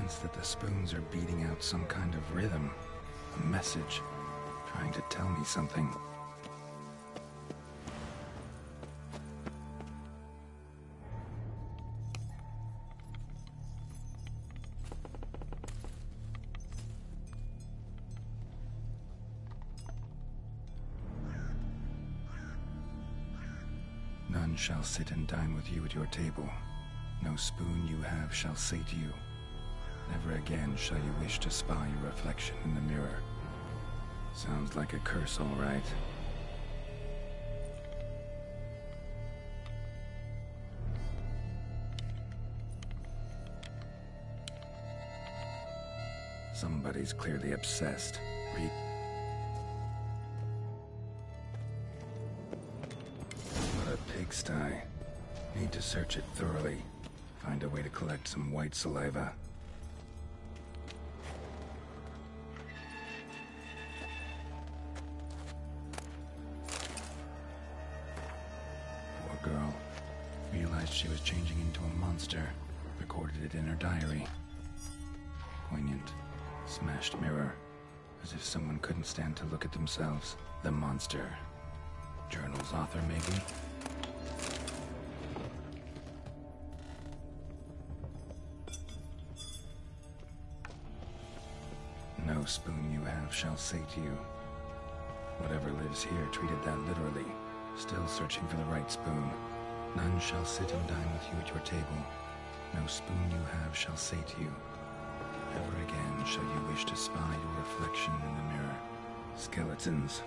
sense that the spoons are beating out some kind of rhythm, a message, trying to tell me something. None shall sit and dine with you at your table. No spoon you have shall say to you, never again shall you wish to spy your reflection in the mirror. Sounds like a curse, all right. Somebody's clearly obsessed. What a pigsty. Need to search it thoroughly. Find a way to collect some white saliva. Poor girl. Realized she was changing into a monster. Recorded it in her diary. Poignant. Smashed mirror. As if someone couldn't stand to look at themselves. The monster. Journal's author, maybe? No spoon you have shall say to you. Whatever lives here treated that literally. Still searching for the right spoon. None shall sit and dine with you at your table. No spoon you have shall say to you, never again shall you wish to spy your reflection in the mirror. Skeletons.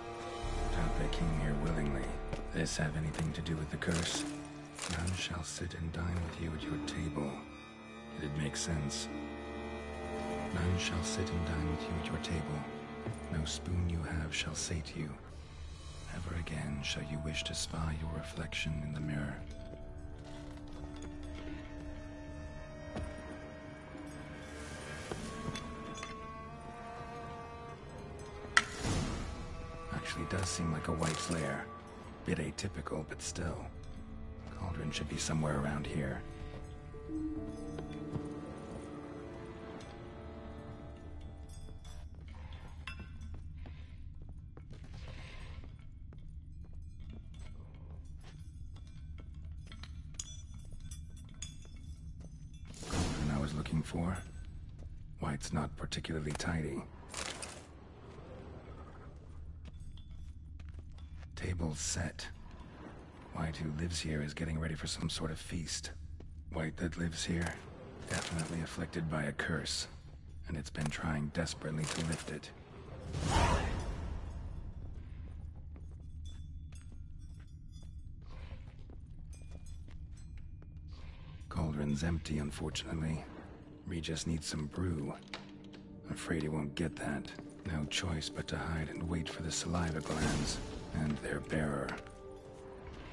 Doubt they came here willingly. This have anything to do with the curse? None shall sit and dine with you at your table. It'd make sense. None shall sit and dine with you at your table. No spoon you have shall say to you, never again shall you wish to spy your reflection in the mirror. Actually does seem like a White's lair. Bit atypical, but still. Cauldron should be somewhere around here. Cauldron I was looking for. White's not particularly tidy. Table set. White who lives here is getting ready for some sort of feast. White that lives here, definitely afflicted by a curse, and it's been trying desperately to lift it. Cauldron's empty, unfortunately. Regis needs some brew. Afraid he won't get that. No choice but to hide and wait for the saliva glands and their bearer.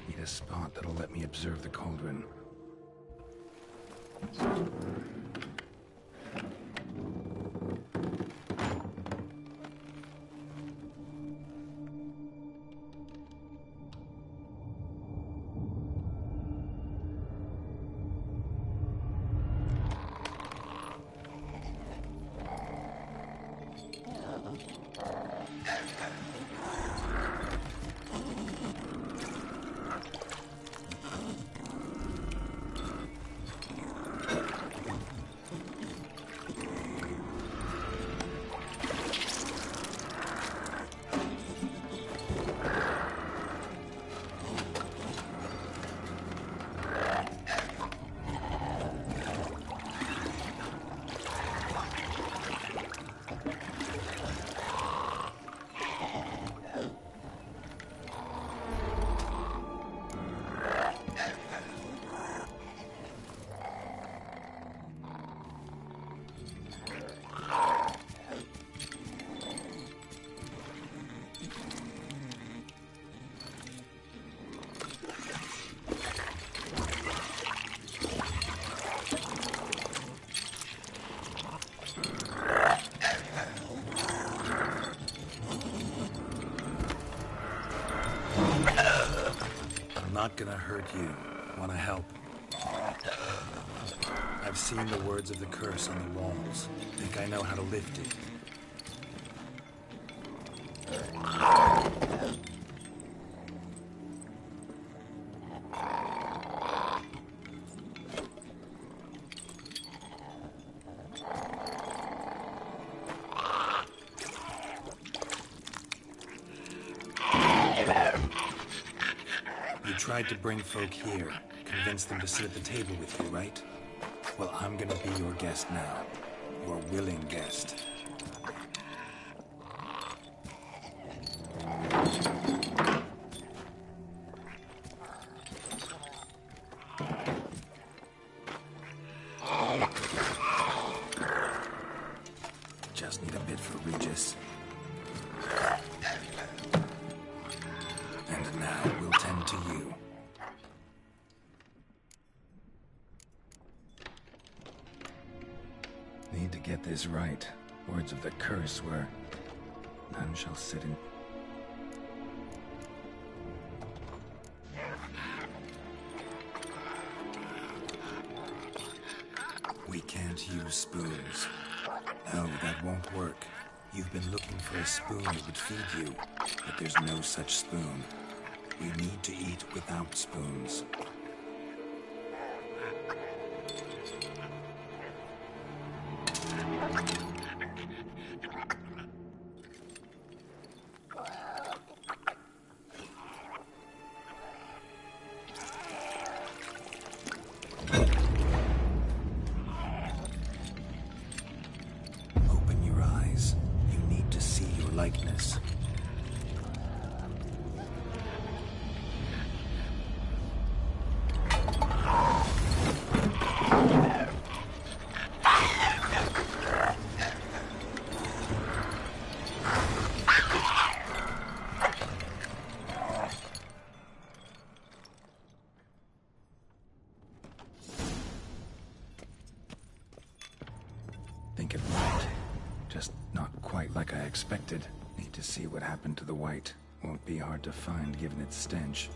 Need a spot that'll let me observe the cauldron. I'm not gonna hurt you. Wanna help? I've seen the words of the curse on the walls. Think I know how to lift it. You tried to bring folk here, convince them to sit at the table with you, right? Well, I'm gonna be your guest now. Your willing guest. Just need a bit for Regis. And now we'll tend to you. Need to get this right. Words of the curse were, none shall sit in... We can't use spoons. No, that won't work. You've been looking for a spoon that would feed you, but there's no such spoon. We need to eat without spoons. Open your eyes. You need to see your likeness. Think it right. Just not quite like I expected. Need to see what happened to the white. Won't be hard to find given its stench.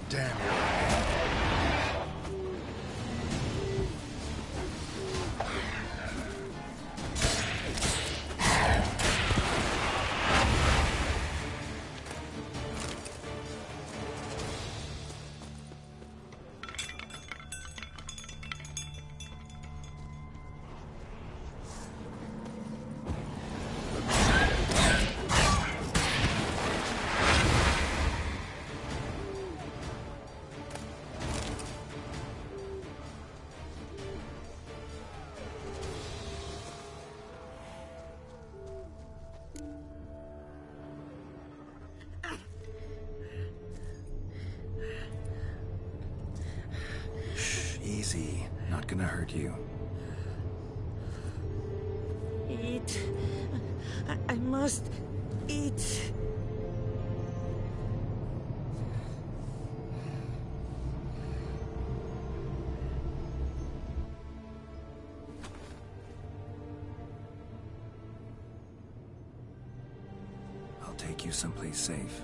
Damn it. Easy. Not gonna hurt you. Eat. I must eat. I'll take you someplace safe.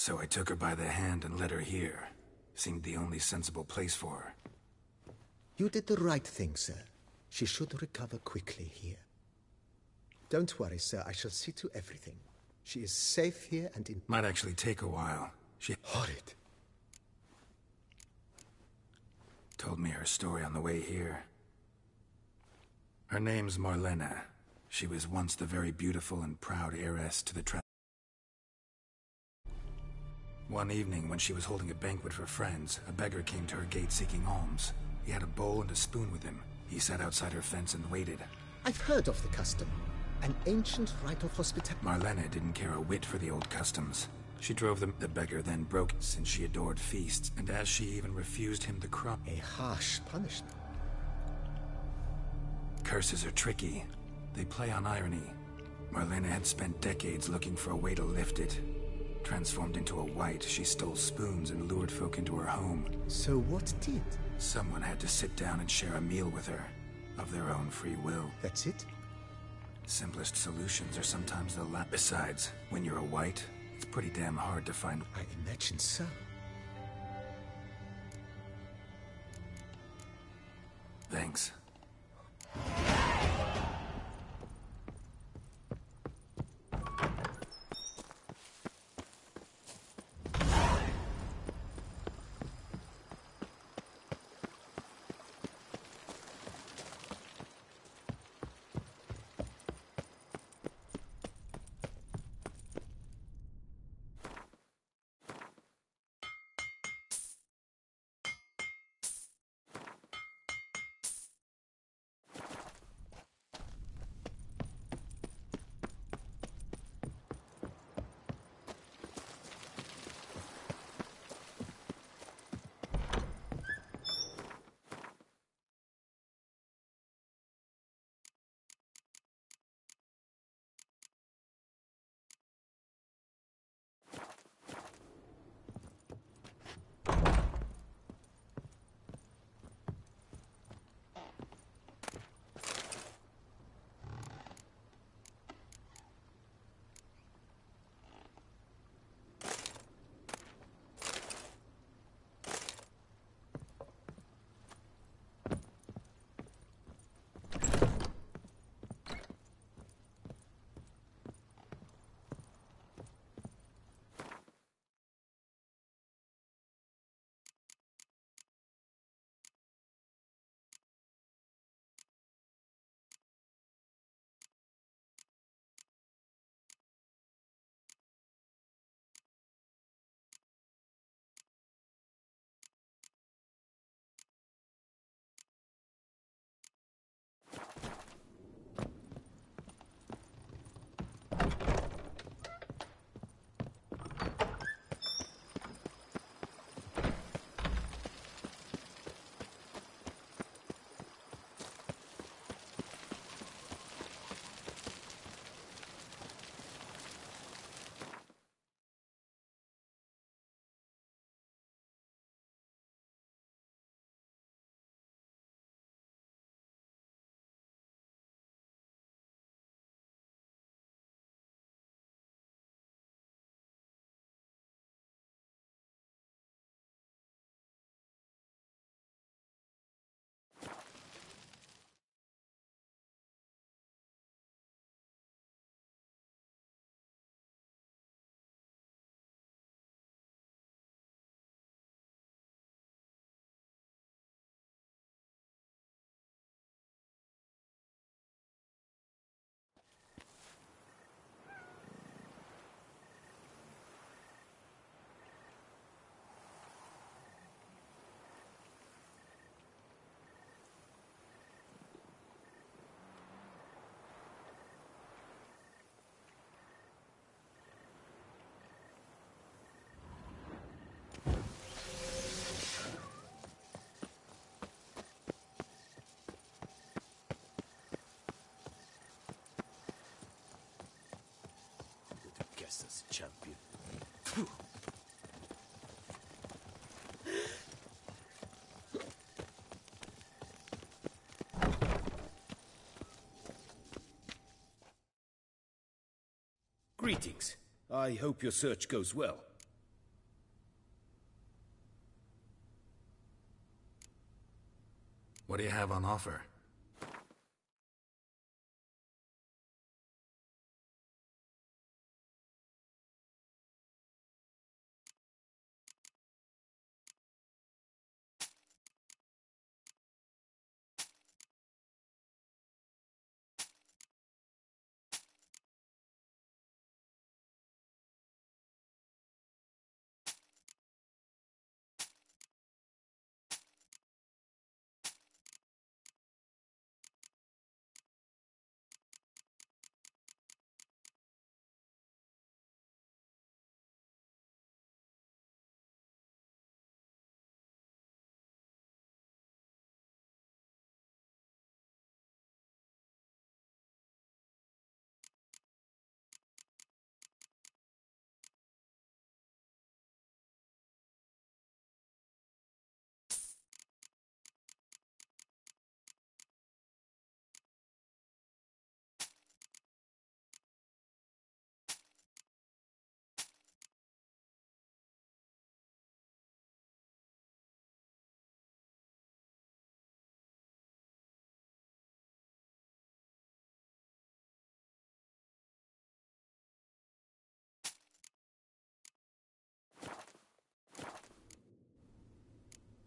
So I took her by the hand and led her here. Seemed the only sensible place for her. You did the right thing, sir. She should recover quickly here. Don't worry, sir. I shall see to everything. She is safe here and in... Might actually take a while. She Horrid. told me her story on the way here. Her name's Marlena. She was once the very beautiful and proud heiress to the One evening, when she was holding a banquet for friends, a beggar came to her gate seeking alms. He had a bowl and a spoon with him. He sat outside her fence and waited. I've heard of the custom. An ancient rite of hospitality. Marlena didn't care a whit for the old customs. She drove them. The beggar then broke since she adored feasts, and as she even refused him the crumb. A harsh punishment. Curses are tricky. They play on irony. Marlena had spent decades looking for a way to lift it. Transformed into a wight, she stole spoons and lured folk into her home. So what did? Someone had to sit down and share a meal with her, of their own free will. That's it? Simplest solutions are sometimes the last. Besides, when you're a wight, it's pretty damn hard to find. I imagine so. Thanks. As champion. Greetings. I hope your search goes well. What do you have on offer?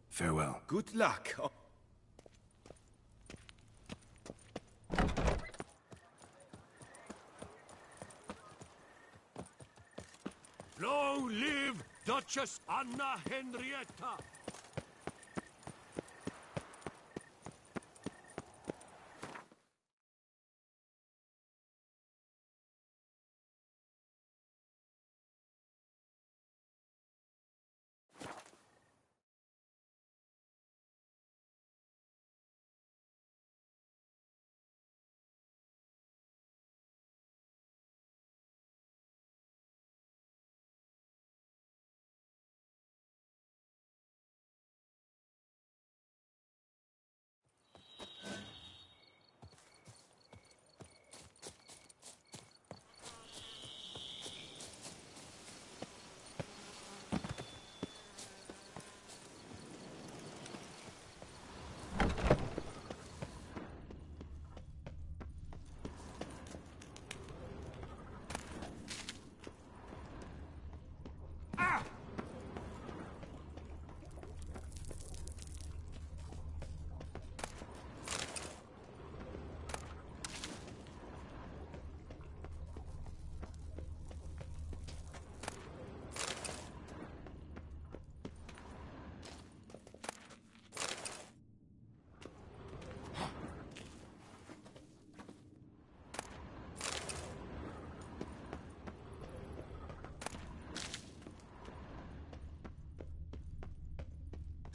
Farewell. Good luck. Long live Duchess Anna Henrietta!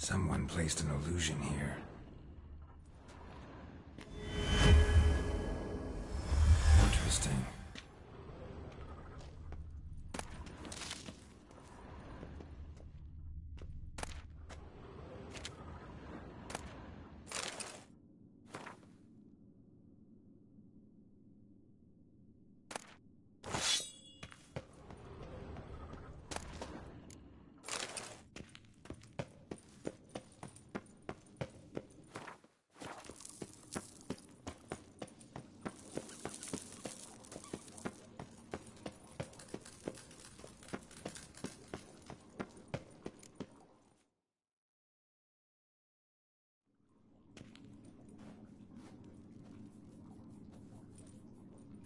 Someone placed an illusion here. Interesting.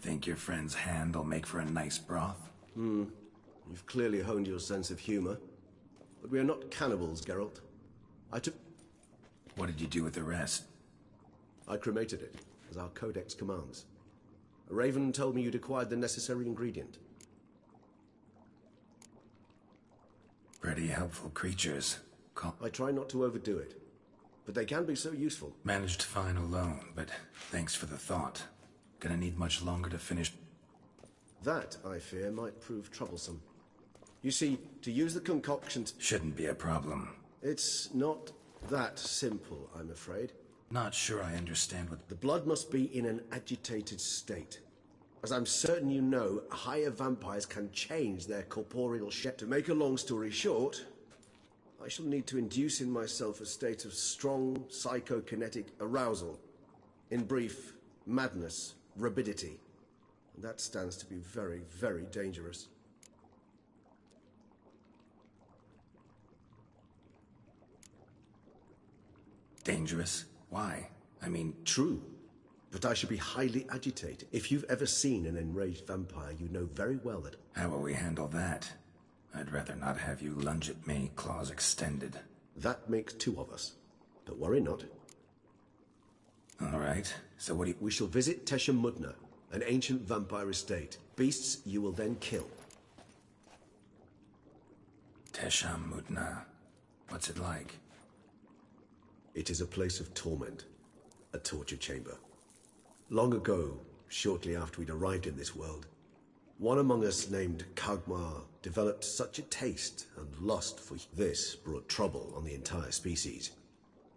Think your friend's hand will make for a nice broth? You've clearly honed your sense of humor. But we are not cannibals, Geralt. What did you do with the rest? I cremated it, as our codex commands. A raven told me you'd acquired the necessary ingredient. Pretty helpful creatures. I try not to overdo it, but they can be so useful. Managed fine alone, but thanks for the thought. Gonna need much longer to finish. That, I fear, might prove troublesome. You see, to use the concoction... Shouldn't be a problem. It's not that simple, I'm afraid. Not sure I understand what... The blood must be in an agitated state. As I'm certain you know, higher vampires can change their corporeal shape. To make a long story short, I shall need to induce in myself a state of strong psychokinetic arousal. In brief, madness, rabidity. And that stands to be very, very dangerous. Dangerous? Why? I mean, True. But I should be highly agitated. If you've ever seen an enraged vampire, you know very well that... how will we handle that? I'd rather not have you lunge at me, claws extended. That makes two of us. But worry not. All right, so what do you... We shall visit Tesha Mudna, an ancient vampire estate. Beasts you will then kill. Tesha Mudna. What's it like? It is a place of torment. A torture chamber. Long ago, shortly after we'd arrived in this world, one among us named Kagmar developed such a taste and lust for this brought trouble on the entire species.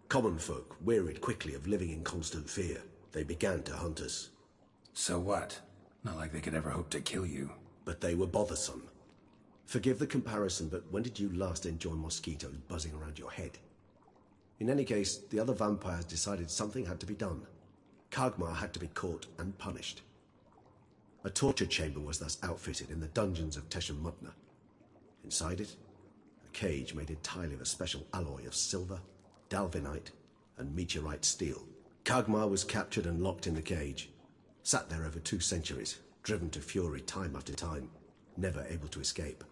Common folk wearied quickly of living in constant fear. They began to hunt us. So what? Not like they could ever hope to kill you. But they were bothersome. Forgive the comparison, but when did you last enjoy mosquitoes buzzing around your head? In any case, the other vampires decided something had to be done. Kagmar had to be caught and punished. A torture chamber was thus outfitted in the dungeons of Tesha Mudna. Inside it, a cage made entirely of a special alloy of silver, dalvinite, and meteorite steel. Kagmar was captured and locked in the cage. Sat there over 2 centuries, driven to fury time after time, never able to escape.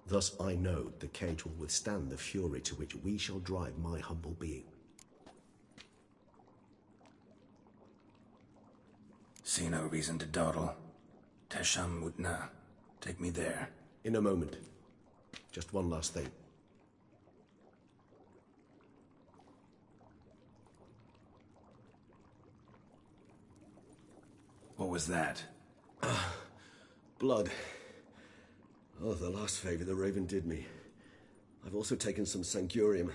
Thus I know the cage will withstand the fury to which we shall drive my humble being. See no reason to dawdle. Tesha Mudna. Take me there. In a moment. Just one last thing. What was that? Blood. Oh, the last favor the Raven did me. I've also taken some Sancurium,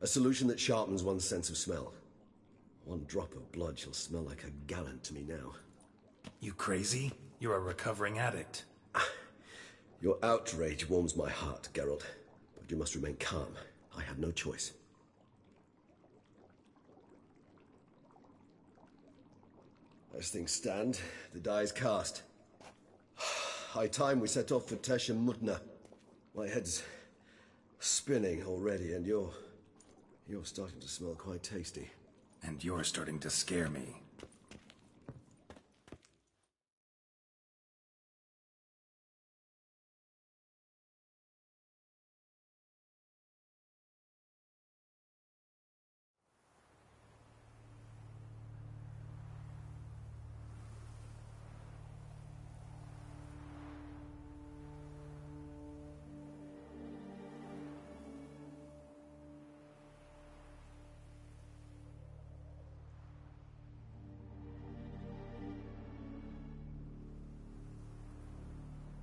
a solution that sharpens one's sense of smell. One drop of blood shall smell like a gallon to me now. You crazy? You're a recovering addict. Your outrage warms my heart, Geralt. But you must remain calm. I had no choice. As things stand, the die is cast. High time we set off for Tesha Mudna. My head's spinning already, and you're starting to smell quite tasty. And you're starting to scare me.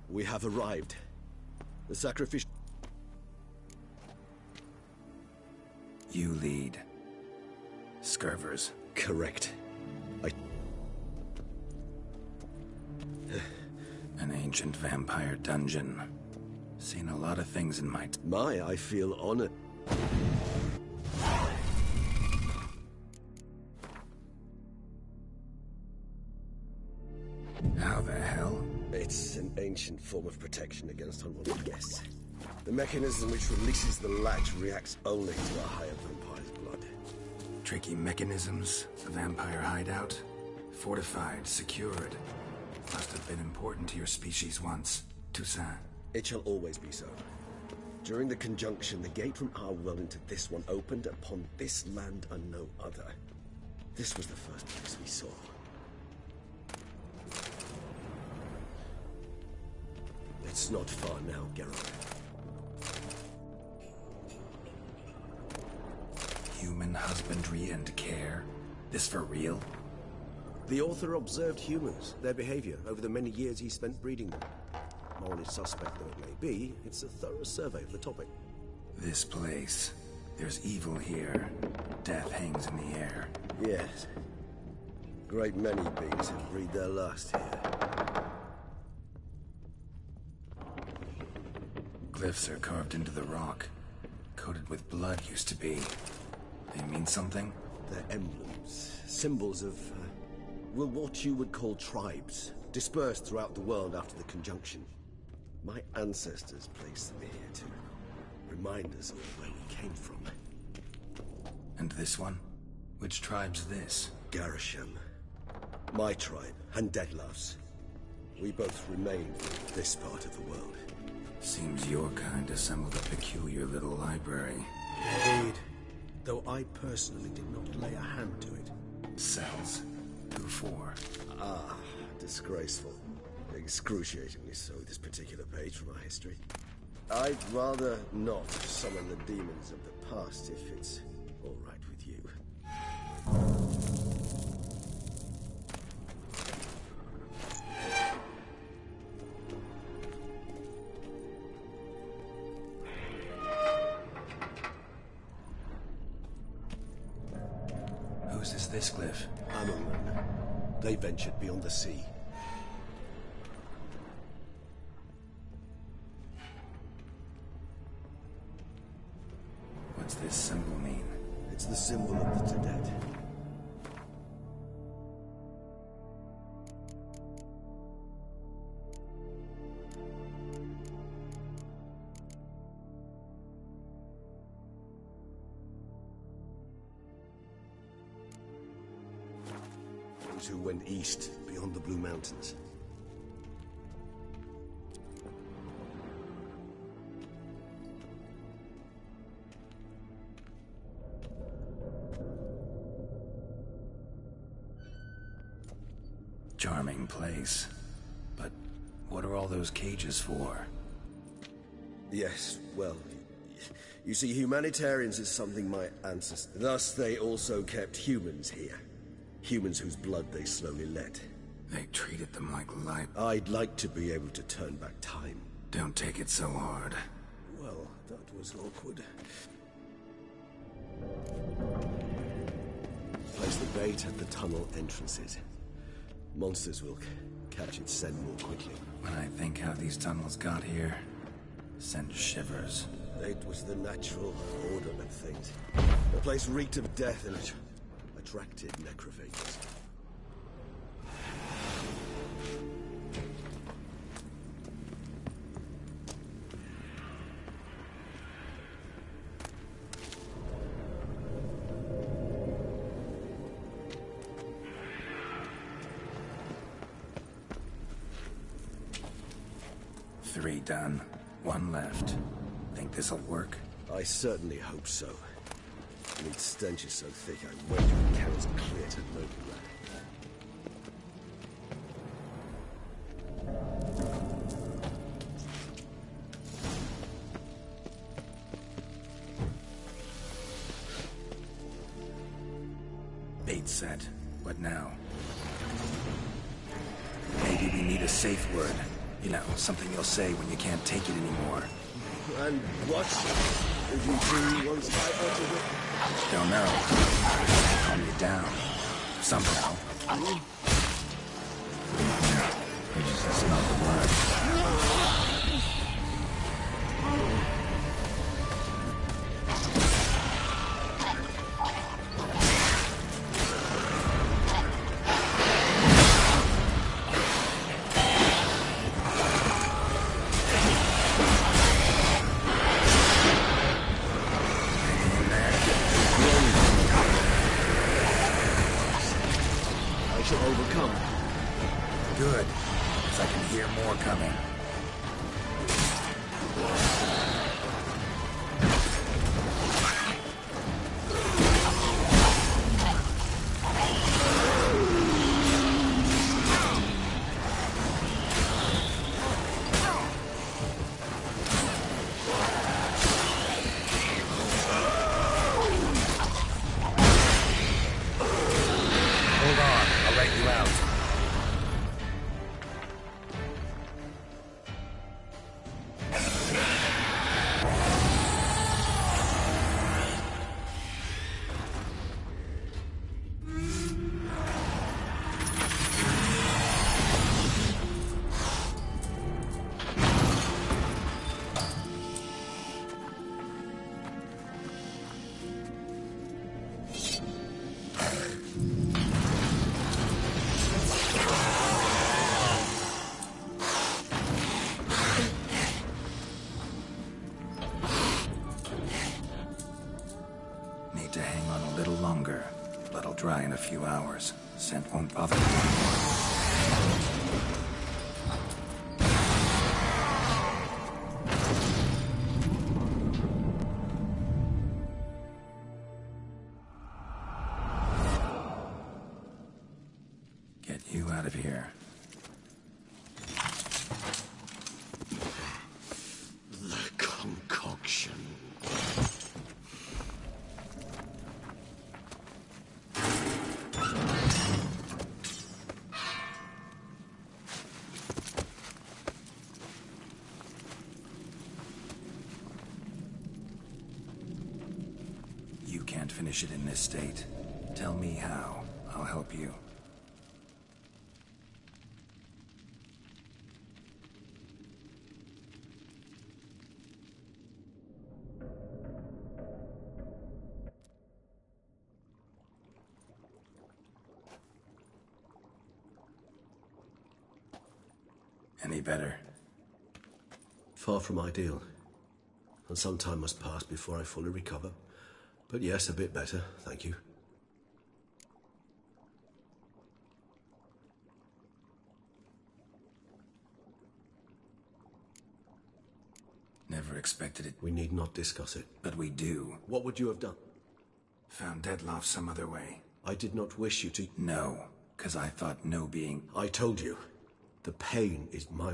We have arrived. The sacrificial... You lead. Scurvers. Correct. An ancient vampire dungeon. Seen a lot of things in my... I feel honored. How the hell? It's an ancient form of protection against unwanted guests. The mechanism which releases the latch reacts only to a higher vampire's blood. Tricky mechanisms, a vampire hideout. Fortified, secured. Must have been important to your species once. Toussaint. It shall always be so. During the conjunction, the gate from our world into this one opened upon this land and no other. This was the first place we saw. It's not far now, Geralt. Human husbandry and care? This for real? The author observed humans, their behavior, over the many years he spent breeding them. Morally suspect though it may be, it's a thorough survey of the topic. This place. There's evil here. Death hangs in the air. Yes. Great many beings have breathed their last here. Glyphs are carved into the rock. coated with blood used to be. They mean something? They're emblems, symbols of, well, what you would call tribes, dispersed throughout the world after the conjunction. My ancestors placed them here to remind us of where we came from. And this one? Which tribe's this? Garisham. My tribe, and Deadlove's. We both remain from this part of the world. Seems your kind assembled a peculiar little library. Indeed. Though I personally did not lay a hand to it. Cells? Who for? Ah, disgraceful. Excruciatingly so, this particular page from our history. I'd rather not summon the demons of the past if it's all right with you. Whose is this glyph? Ammerman. They ventured beyond the sea. What's this symbol mean? It's the symbol of the Tedet. Those who went east, beyond the Blue Mountains. Charming place. But what are all those cages for? Yes, well, you see, humanitarians is something my ancestors... Thus, they also kept humans here. Humans whose blood they slowly let. They treated them like life. I'd like to be able to turn back time. Don't take it so hard. Well, that was awkward. Place the bait at the tunnel entrances. Monsters will catch its scent more quickly. When I think how these tunnels got here, send shivers. It was the natural order of things. The place reeked of death and it attracted necrophages. Three done. One left. Think this'll work? I certainly hope so. The stench is so thick, I wager it carries clear to no rat. Bait set. What now? Maybe we need a safe word. You know, something you'll say when you can't take it anymore. And what if you do once I utter it? Don't know. Calm you down. Somehow. It's not the word. Good, because I can hear more coming. Hold on, I'll let you out. dry in a few hours. Scent won't bother you. Get you out of here. The concoction. You can't finish it in this state. Tell me how. I'll help you. Any better? Far from ideal. And some time must pass before I fully recover. But yes, a bit better, thank you. Never expected it, We need not discuss it. but we do. What would you have done? Found Detloff some other way. I did not wish you to... No, because I thought no being I told you. The pain is my...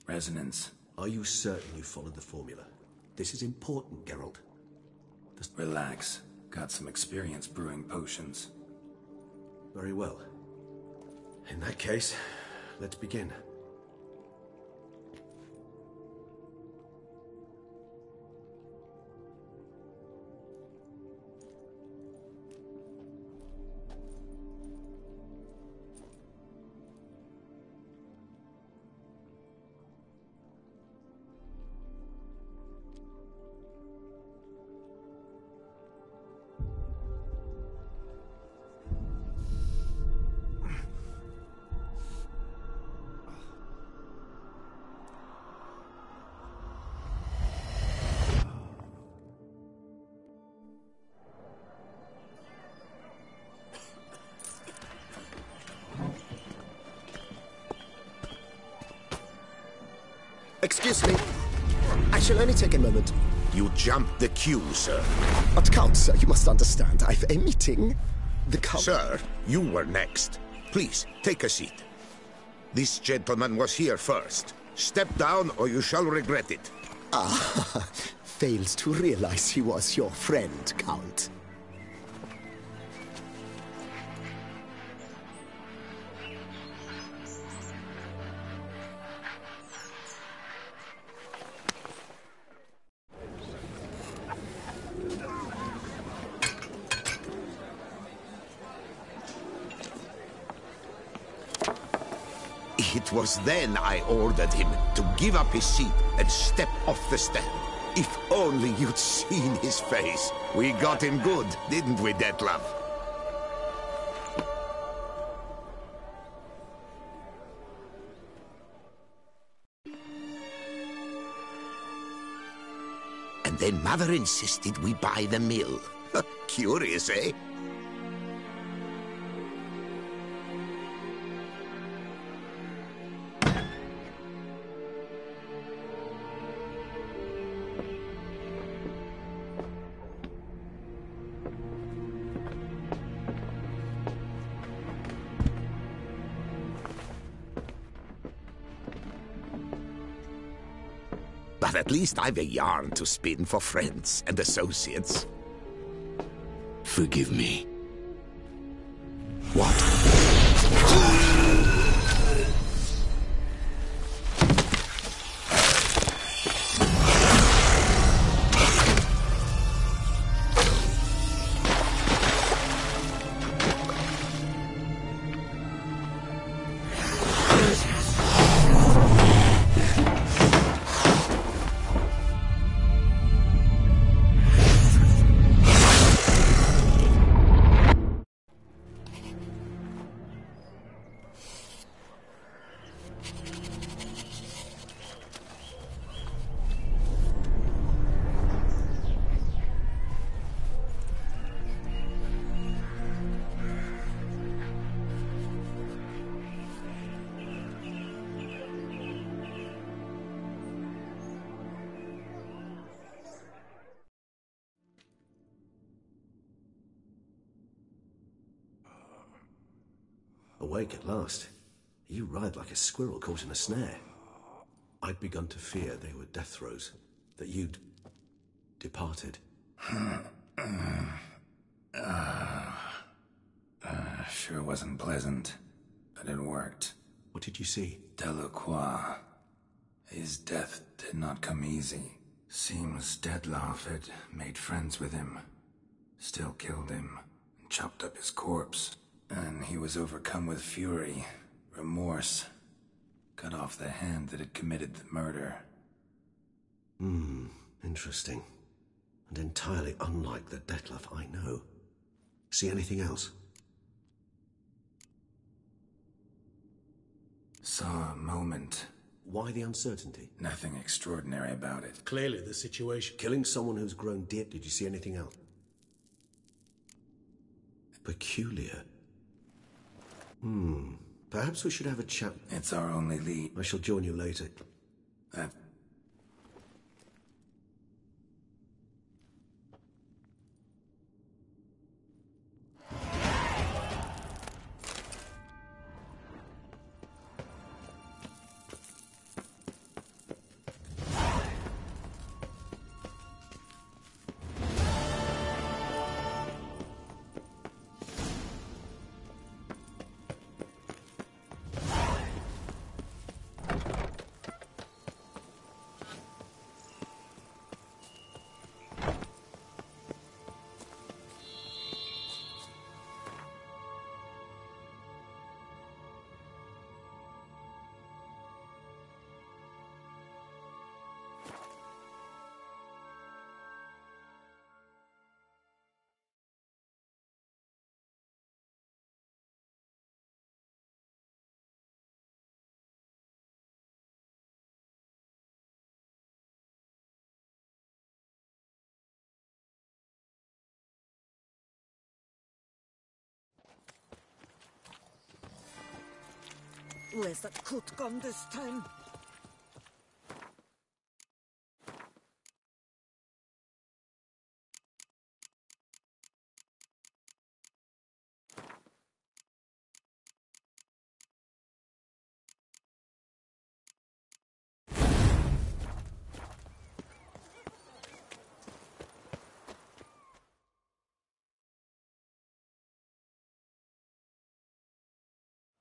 resonance. Are you certain you followed the formula? This is important, Geralt. Relax. Got some experience brewing potions. Very well. In that case, let's begin. Excuse me. I shall only take a moment. You jumped the queue, sir. But Count, sir, you must understand. I've a meeting. The Count... Sir, you were next. Please, take a seat. This gentleman was here first. Step down or you shall regret it. Ah, fails to realize he was your friend, Count. It was then I ordered him to give up his seat and step off the step. If only you'd seen his face. We got him good, didn't we, Detlaff? And then Mother insisted we buy the mill. Curious, eh? But at least I've a yarn to spin for friends and associates. Forgive me. What? awake at last. You writhe like a squirrel caught in a snare. I'd begun to fear they were death throes, that you'd departed. Sure wasn't pleasant, but it worked. What did you see? Delacroix. His death did not come easy. Seems Detlaff had made friends with him, still killed him, and chopped up his corpse. And he was overcome with fury, remorse, cut off the hand that had committed the murder. Interesting. And entirely unlike the Detlaff I know. See anything else? Saw a moment. Why the uncertainty? Nothing extraordinary about it. Clearly the situation. Killing someone who's grown dead, did you see anything else? Peculiar. Perhaps we should have a chat. It's our only lead. I shall join you later. That... Where's that coot gone this time?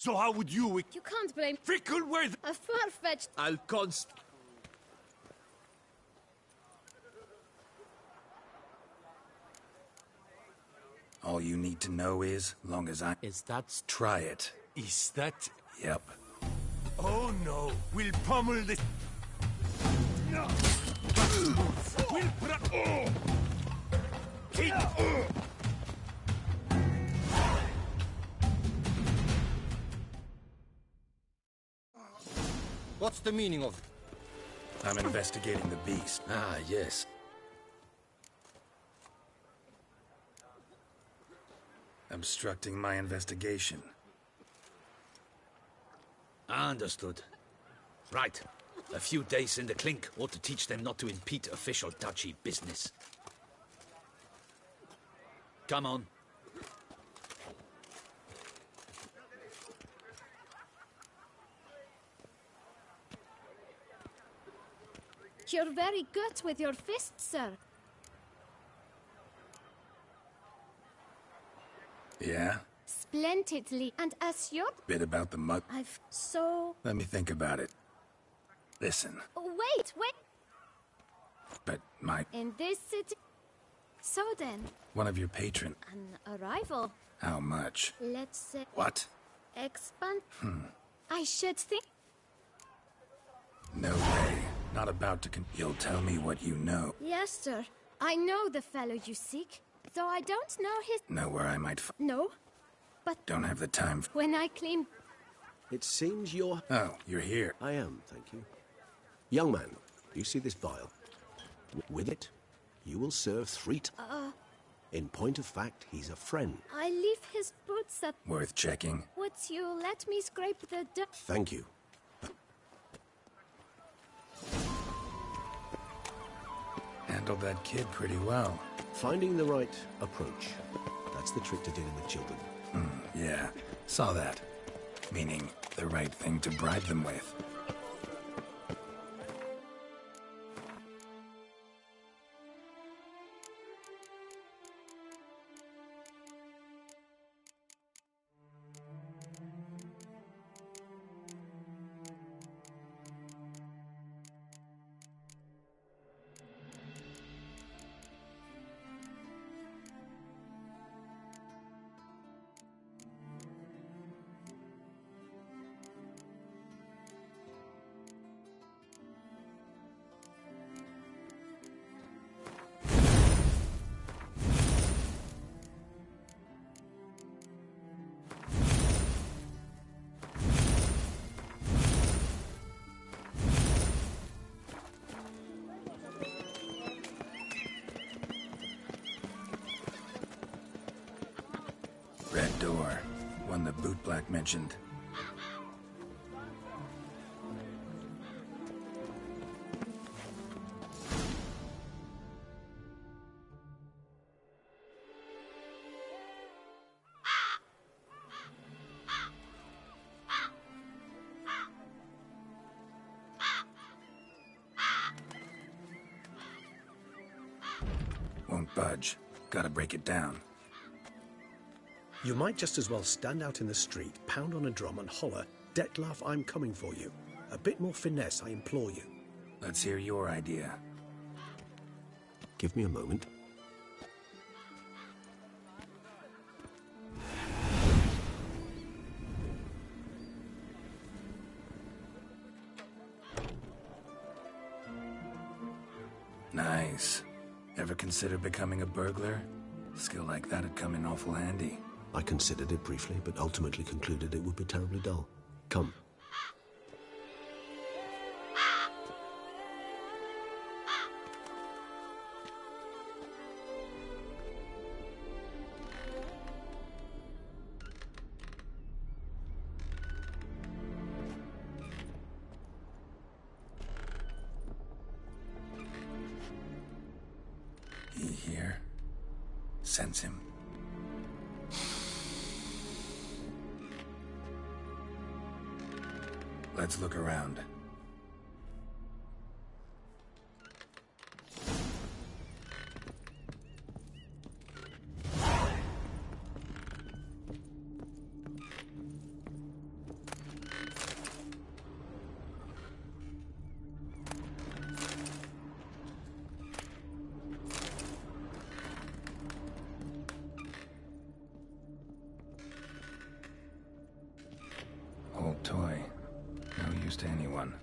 So how would you... You can't blame Fickle with... a far-fetched... I'll All you need to know is, long as I... Is that... Try it. Is that... Yep. Oh no, we'll pummel this... No! We'll put... Keep... What's the meaning of... I'm investigating the beast. Ah, yes. Obstructing my investigation. Understood. Right. A few days in the clink ought to teach them not to impede official duchy business. Come on. You're very good with your fists, sir. Yeah? Splendidly. And as you're... Bit about the mud. I've... so... Let me think about it. Listen, Wait! but my... In this city... So then, One of your patron... an arrival. How much? Let's say... What? Expand... I should think... No way. Not about to You'll tell me what you know. Yes, sir. I know the fellow you seek, though I don't know his... Know where I might No, but Don't have the time when I claim... It seems you're... Oh, you're here. I am, thank you. Young man, do you see this vial? With it, you will serve 3 In point of fact, he's a friend. I leave his boots at... Worth checking. Would you let me scrape the dirt? Thank you. Handled that kid pretty well. Finding the right approach. That's the trick to dealing with children. Yeah, saw that. Meaning, the right thing to bribe them with. Red door. One the Bootblack mentioned. Won't budge. Gotta break it down. You might just as well stand out in the street, pound on a drum and holler, "Dettlaff, I'm coming for you." A bit more finesse, I implore you. Let's hear your idea. Give me a moment. Nice. Ever consider becoming a burglar? Skill like that'd come in awful handy. I considered it briefly, but ultimately concluded it would be terribly dull. Come. He here? Sense him. Let's look around. Old toy. No use to anyone.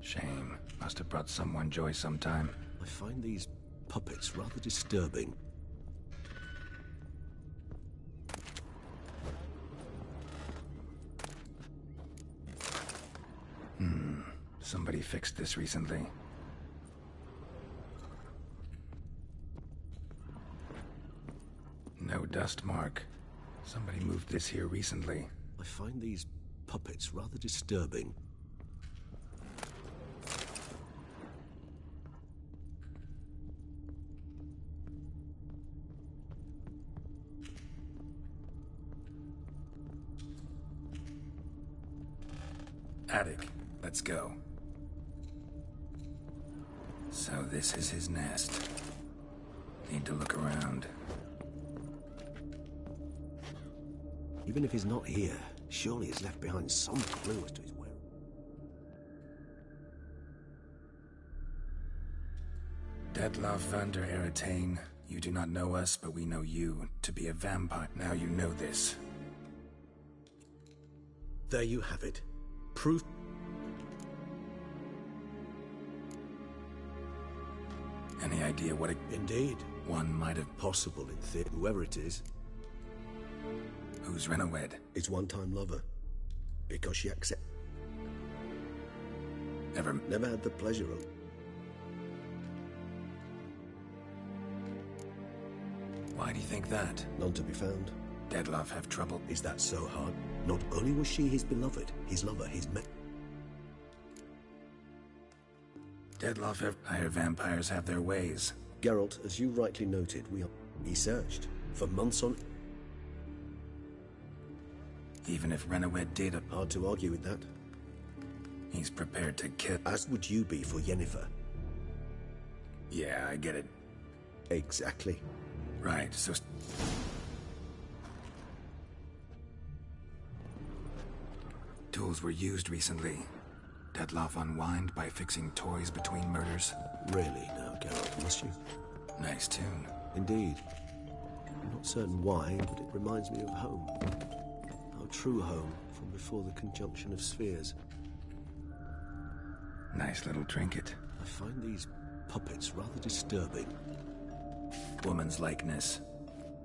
Shame. Must have brought someone joy sometime. I find these puppets rather disturbing. Somebody fixed this recently. No dust mark. Somebody moved this here recently. I find these puppets rather disturbing. Attic. Let's go. So this is his nest. Need to look around. Even if he's not here, surely he's left behind some clue as to his where. Dettlaff van der Eretain, you do not know us, but we know you to be a vampire. Now you know this. There you have it. Proof. Any idea what it... Indeed. One might have... Possible in theory. Whoever it is. Who's Renawed? His one-time lover. Because she accepted. Never had the pleasure of... Why do you think that? None to be found. Dettlaff have trouble. Is that so hard? Not only was she his beloved, his lover, his mate. Dettlaff have... I hear vampires have their ways. Geralt, as you rightly noted, he searched for months on... Even if Renawed did, Hard to argue with that. he's prepared to kill. As would you be for Yennefer. Yeah, I get it. Exactly. Right, so... Tools were used recently. Dettlaff unwind by fixing toys between murders. Really now, Geralt, must you? Nice tune. Indeed. I'm not certain why, but it reminds me of home. Our true home from before the conjunction of spheres. Nice little trinket. I find these puppets rather disturbing. Woman's likeness.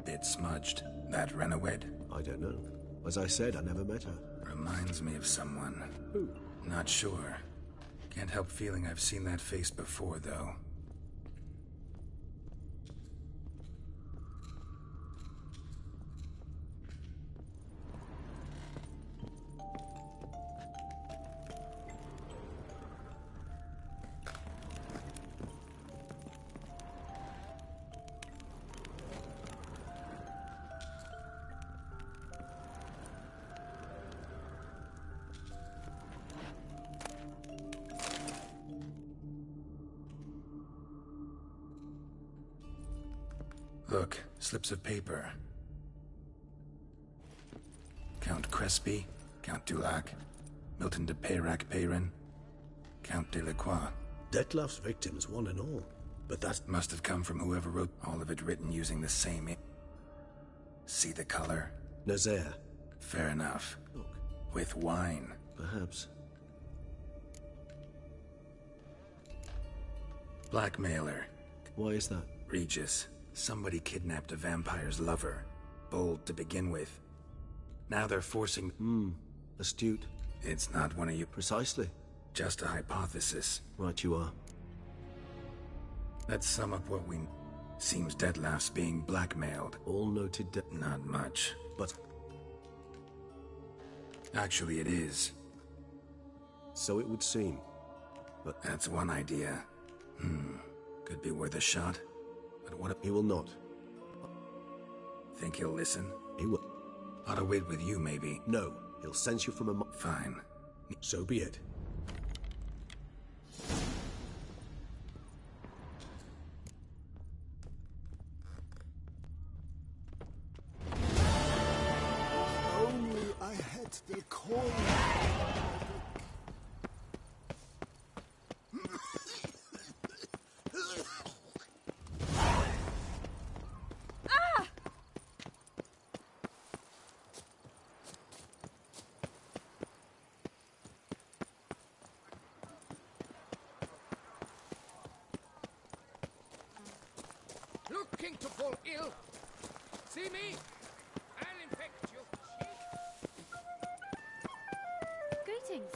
Bit smudged. That Renawed? I don't know. As I said, I never met her. Reminds me of someone. Who? Not sure. Can't help feeling I've seen that face before, though. Look, slips of paper. Count Crespi, Count Dulac, Milton de Peyrac Peyrin, Count Delacroix. Dettlaff's victims, one and all. But that Must have come from whoever wrote all of it, written using the same ink. See the color? Nazaire. Fair enough. Look, With wine. perhaps. Blackmailer. Why is that? Regis. Somebody kidnapped a vampire's lover. Bold to begin with. Now they're forcing... Astute. It's not one of you. Precisely. Just a hypothesis. Right you are. Let's sum up what we... Seems Dettlaff's being blackmailed. All noted Not much. But... Actually, it is. So it would seem. But That's one idea. Could be worth a shot. But what he will not. Think he'll listen? He will. Ought to wait with you, maybe. No. He'll sense you from a... Fine. So be it. Only I had the coin. Looking to fall ill? See me? I'll infect you. Greetings.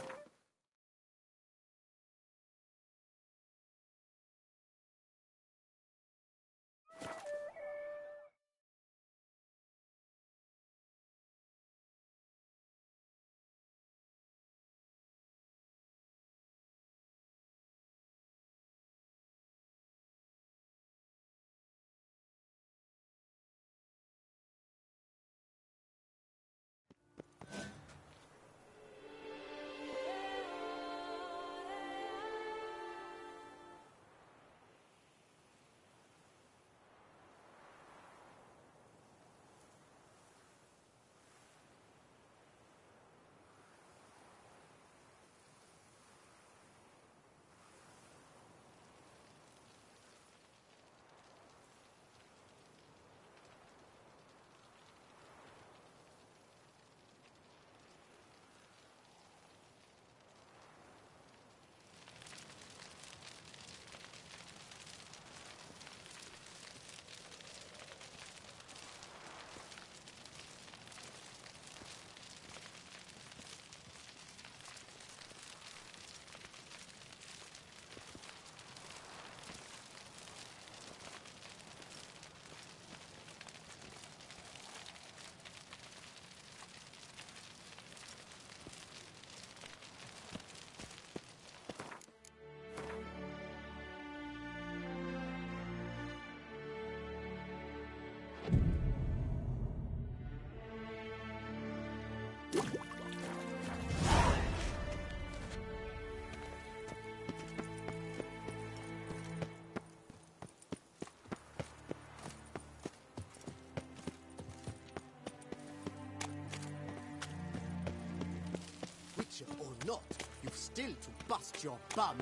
not, you've still to bust your bum.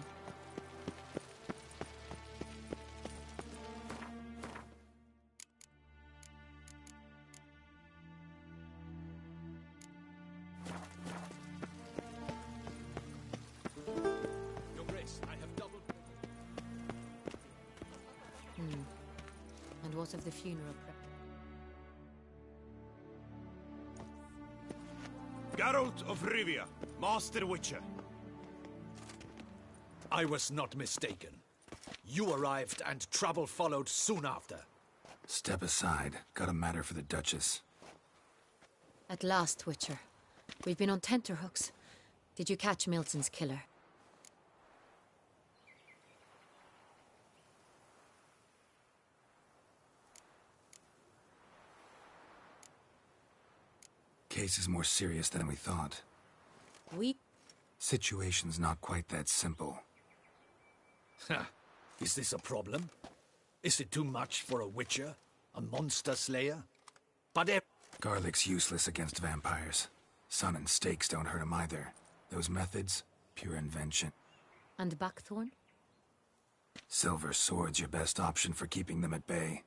Your Grace, I have double... And what of the funeral prep? Geralt of Rivia, Master Witcher. I was not mistaken. You arrived and trouble followed soon after. Step aside. Got a matter for the Duchess. At last, Witcher. We've been on tenterhooks. Did you catch Milton's killer? Case is more serious than we thought. Situation's not quite that simple. Is this a problem? Is it too much for a Witcher? A monster slayer? But Garlic's useless against vampires. Sun and stakes don't hurt him either. Those methods, pure invention. And Buckthorn? Silver sword's your best option for keeping them at bay.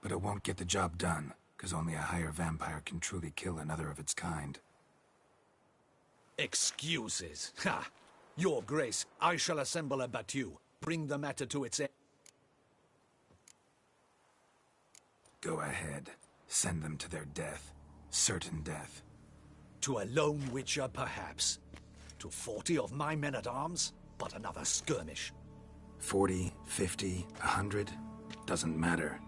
But it won't get the job done, because only a higher vampire can truly kill another of its kind. Excuses. Ha! Your Grace, I shall assemble a battue. Bring the matter to its end. Go ahead. Send them to their death. Certain death. To a lone Witcher, perhaps. To 40 of my men-at-arms, but another skirmish. 40, 50, 100, doesn't matter.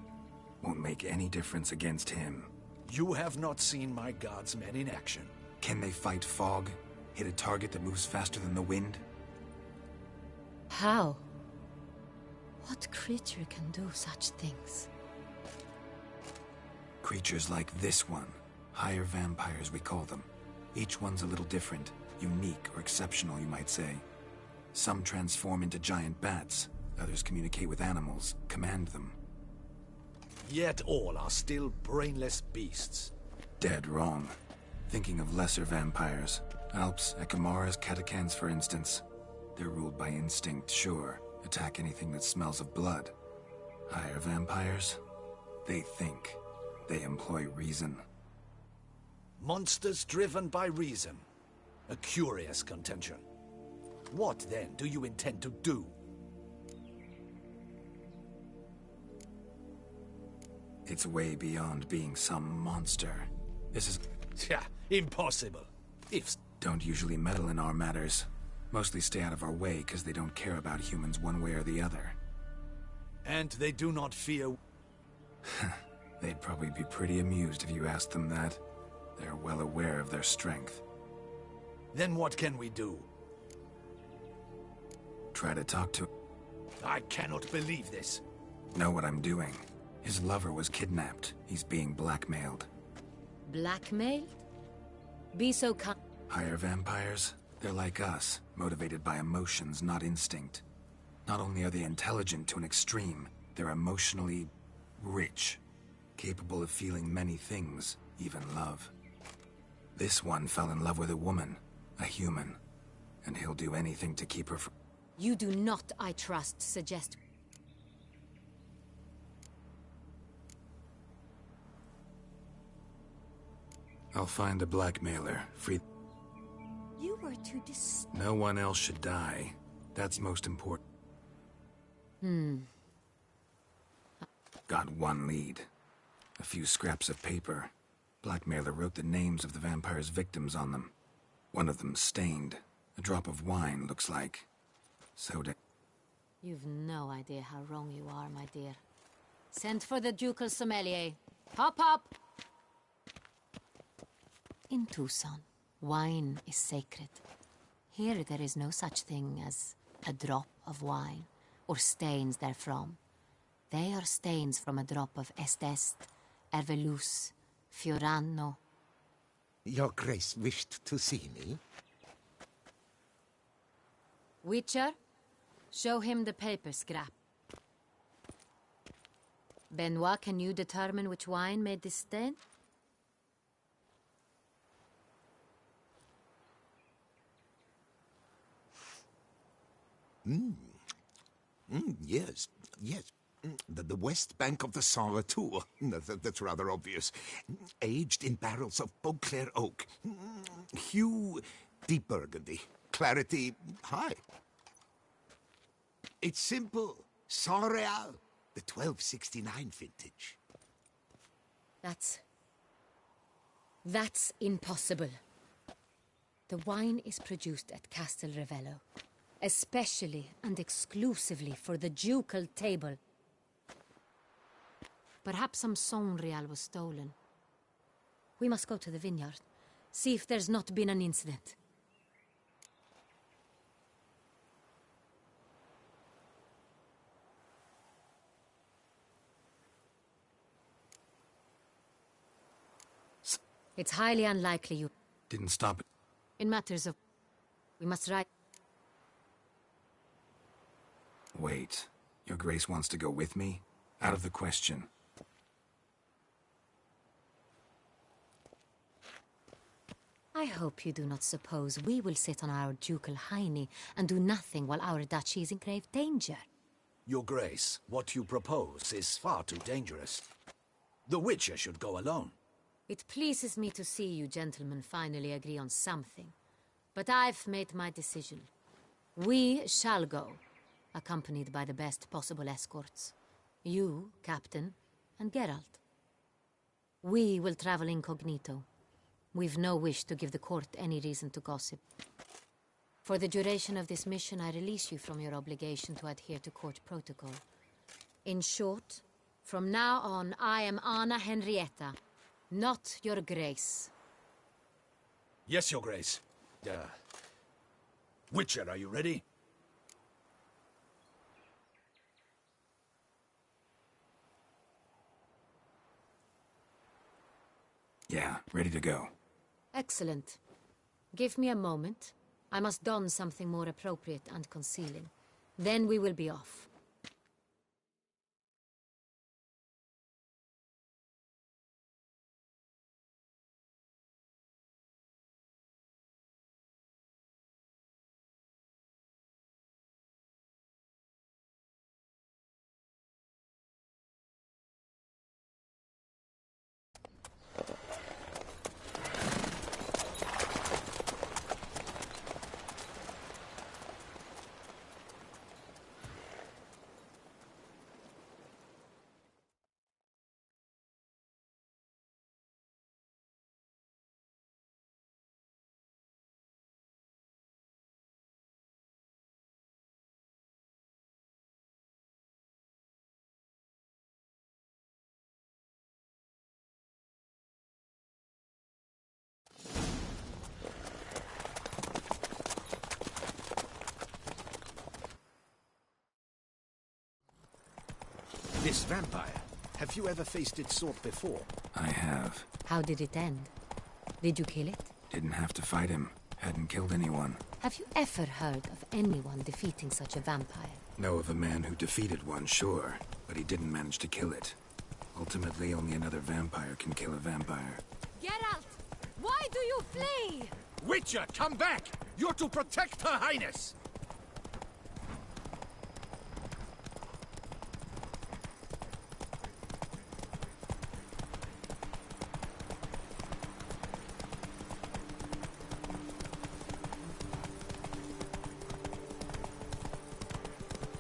Won't make any difference against him. You have not seen my guardsmen in action. Can they fight fog? Hit a target that moves faster than the wind? How? What creature can do such things? Creatures like this one. Higher vampires, we call them. Each one's a little different. Unique or exceptional, you might say. Some transform into giant bats. Others communicate with animals, command them. Yet all are still brainless beasts. Dead wrong. Thinking of lesser vampires. Alps, Ekamaras, Catacans, for instance. They're ruled by instinct, sure. Attack anything that smells of blood. Higher vampires? They think. They employ reason. Monsters driven by reason. A curious contention. What, then, do you intend to do? It's way beyond being some monster. This is... Yeah, impossible. If... Don't usually meddle in our matters. Mostly stay out of our way because they don't care about humans one way or the other. And they do not fear... They'd probably be pretty amused if you asked them that. They're well aware of their strength. Then what can we do? Try to talk to... I cannot believe this. Know what I'm doing. His lover was kidnapped. He's being blackmailed. Blackmailed? Be so calm. Higher vampires? They're like us, motivated by emotions, not instinct. Not only are they intelligent to an extreme, they're emotionally rich. Capable of feeling many things, even love. This one fell in love with a woman, a human. And he'll do anything to keep her from... You do not, I trust, suggest... I'll find a blackmailer, free... You were too No one else should die. That's most important. Got one lead. A few scraps of paper. Blackmailer wrote the names of the vampire's victims on them. One of them stained. A drop of wine, looks like. Soda. You've no idea how wrong you are, my dear. Send for the ducal sommelier. Hop, hop! In Tucson, wine is sacred. Here there is no such thing as a drop of wine, or stains therefrom. They are stains from a drop of Estest, Ervelus, Fiorano. Your Grace wished to see me? Witcher, show him the paper scrap. Benoit, can you determine which wine made this stain? Yes, yes. The west bank of the Sarre Tour. That's rather obvious. Aged in barrels of Beauclair oak. Hue, deep burgundy. Clarity, high. It's simple. Saint-Réal, the 1269 vintage. That's impossible. The wine is produced at Castel Ravello, especially and exclusively for the ducal table. Perhaps some Saint-Réal was stolen. We must go to the vineyard, see if there's not been an incident. It's highly unlikely you... Didn't stop it. In matters of... We must write... Wait. Your Grace wants to go with me? Out of the question. I hope you do not suppose we will sit on our ducal hiney and do nothing while our duchy is in grave danger. Your Grace, what you propose is far too dangerous. The Witcher should go alone. It pleases me to see you gentlemen finally agree on something. But I've made my decision. We shall go, accompanied by the best possible escorts. You, Captain, and Geralt. We will travel incognito. We've no wish to give the court any reason to gossip. For the duration of this mission, I release you from your obligation to adhere to court protocol. In short, from now on, I am Anna Henrietta, not your Grace. Yes, Your Grace. Witcher, are you ready? Yeah, ready to go. Excellent. Give me a moment. I must don something more appropriate and concealing. Then we will be off. This vampire, have you ever faced its sort before? I have. How did it end? Did you kill it? Didn't have to fight him. Hadn't killed anyone. Have you ever heard of anyone defeating such a vampire? Know of a man who defeated one, sure. But he didn't manage to kill it. Ultimately, only another vampire can kill a vampire. Geralt! Why do you flee? Witcher, come back! You're to protect Her Highness!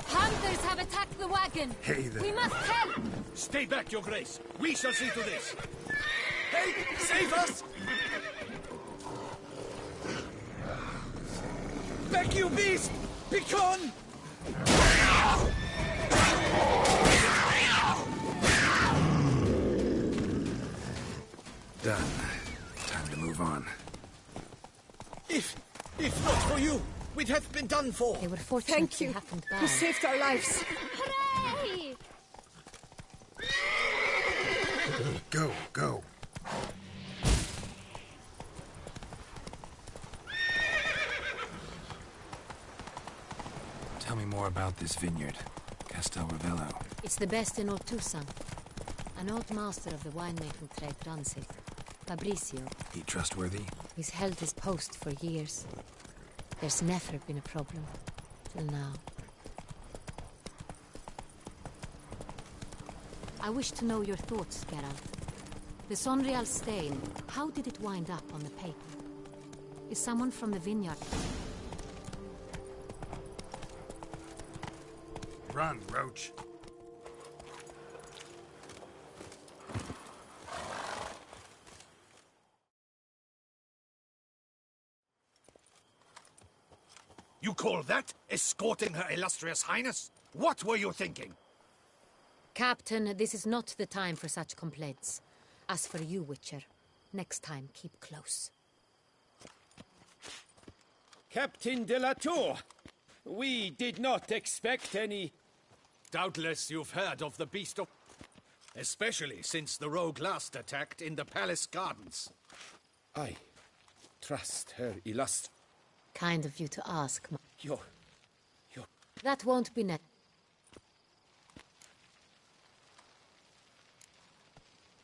Hunters have attacked the wagon! Hey there. We must help! Stay back, Your Grace! We shall see to this! Help! Save us! Back, you beast! Begone! Done. Time to move on. If not for you, we'd have been done for. They were fortunate Thank you. it happened by. You saved our lives. Hooray! Go, go. Tell me more about this vineyard, Castel Ravello. It's the best in all Toussaint. An old master of the winemaking trade runs it. Fabrizio. He trustworthy? He's held his post for years. There's never been a problem. Till now. I wish to know your thoughts, Geralt. The Sonreal stain, how did it wind up on the paper? Is someone from the vineyard? Run, Roach. You call that escorting Her Illustrious Highness? What were you thinking? Captain, this is not the time for such complaints. As for you, Witcher, next time keep close. Captain de la Tour, we did not expect any... Doubtless you've heard of the Beast of... Especially since the rogue last attacked in the palace gardens. I trust Her Illustrious... Kind of you to ask. Your... That won't be net.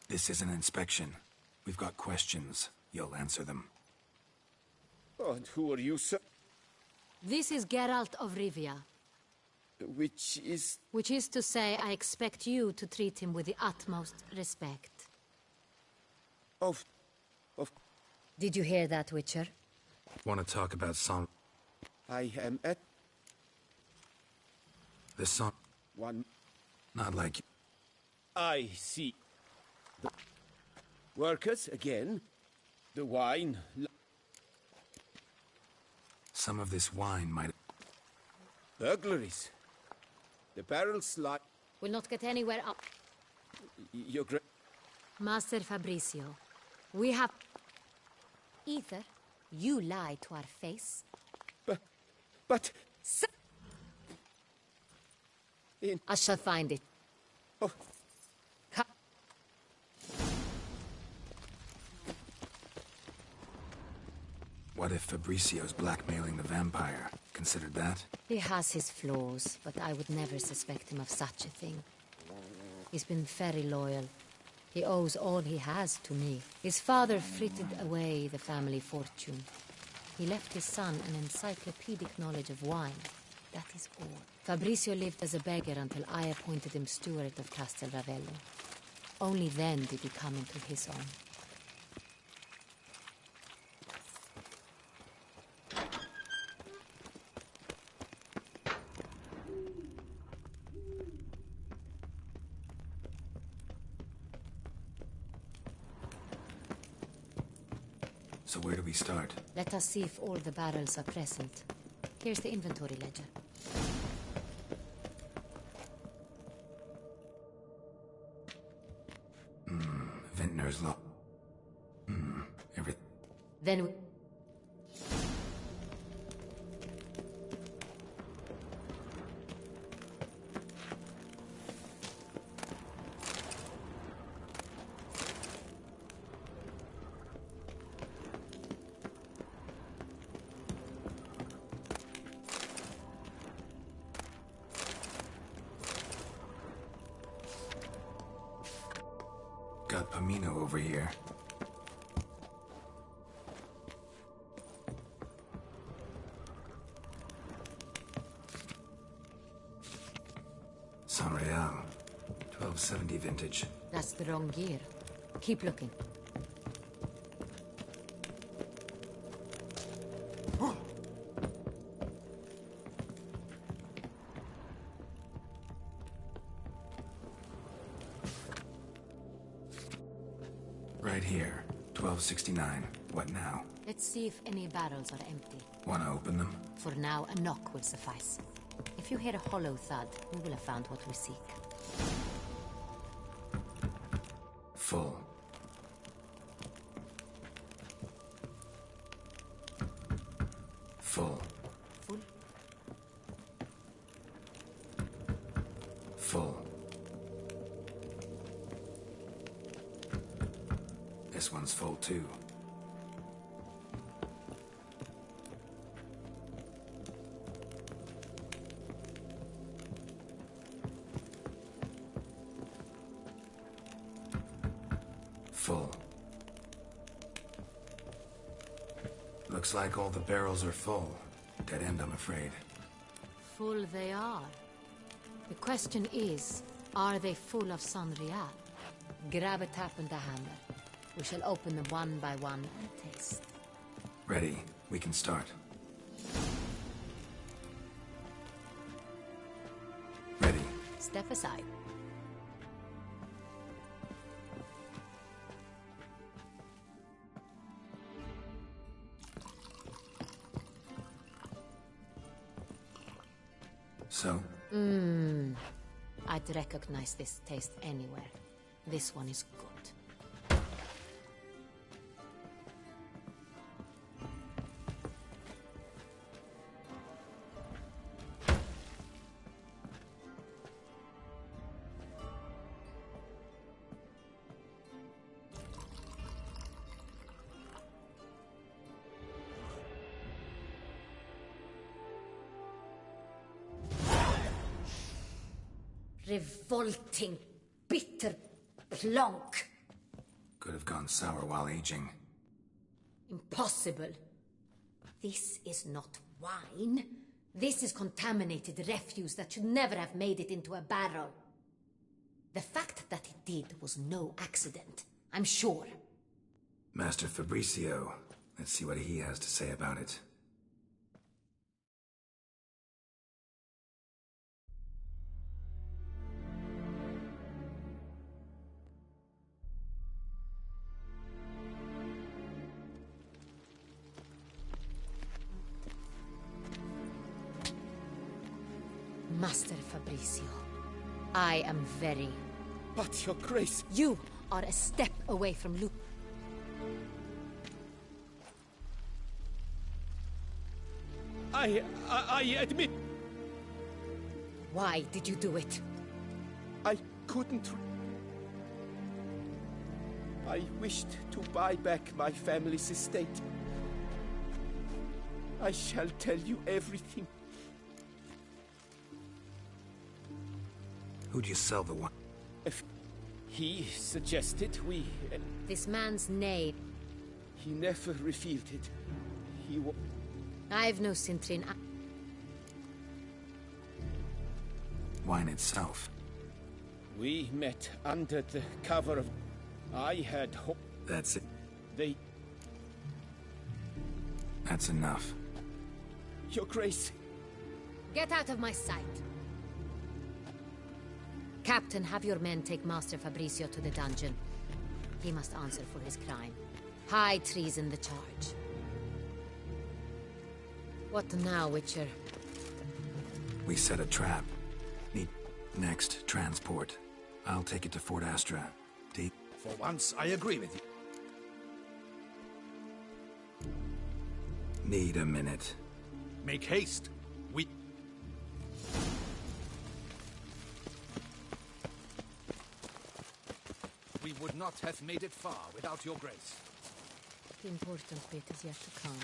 This is an inspection. We've got questions. You'll answer them. Oh, and who are you, sir? This is Geralt of Rivia. Which is... Which is to say, I expect you to treat him with the utmost respect. Of... Did you hear that, Witcher? Want to talk about song? I am at... This song? One... Not like... I see. The workers, again. The wine... Some of this wine might... Burglaries. The barrels like... We'll not get anywhere up. Your great... Master Fabricio, we have... Either you lie to our face... But... I shall find it. Oh... What if Fabricio's blackmailing the vampire? Considered that? He has his flaws, but I would never suspect him of such a thing. He's been very loyal. He owes all he has to me. His father frittered away the family fortune. He left his son an encyclopedic knowledge of wine. That is all. Fabricio lived as a beggar until I appointed him steward of Castel Ravello. Only then did he come into his own. So where do we start? Let us see if all the barrels are present. Here's the inventory ledger. Vintner's law. Everything. Then we... Got Pomino over here. Sonreal. 1270 vintage. That's the wrong gear. Keep looking. Right here. 1269. What now? Let's see if any barrels are empty. Wanna open them? For now, a knock will suffice. If you hear a hollow thud, we will have found what we seek. Full. Full. Full? Full. This one's full too. Full. Looks like all the barrels are full. Dead end, I'm afraid. Full they are. The question is, are they full of Sanrial? Grab a tap and a hammer. We shall open them one by one and taste. Ready. We can start. Ready. Step aside. So? I'd recognize this taste anywhere. This one is good. Revolting, bitter plonk. Could have gone sour while aging. Impossible. This is not wine. This is contaminated refuse that should never have made it into a barrel. The fact that it did was no accident, I'm sure. Master Fabricio. Let's see what he has to say about it. Master Fabricio, I am very... But, Your Grace... You are a step away from Luke. I admit... Why did you do it? I couldn't... I wished to buy back my family's estate. I shall tell you everything. Who'd you sell the wine? If he suggested we... This man's name... He never revealed it. He wa... I've no Sintrin. Wine itself. We met under the cover of... I had hope... That's it. They... That's enough. Your Grace... Get out of my sight. Captain, have your men take Master Fabricio to the dungeon. He must answer for his crime. High treason the charge. What now, Witcher? We set a trap. Need... Next, transport. I'll take it to Fort Astra. For once, I agree with you. Need a minute. Make haste. We would not have made it far without your grace. The important bit is yet to come.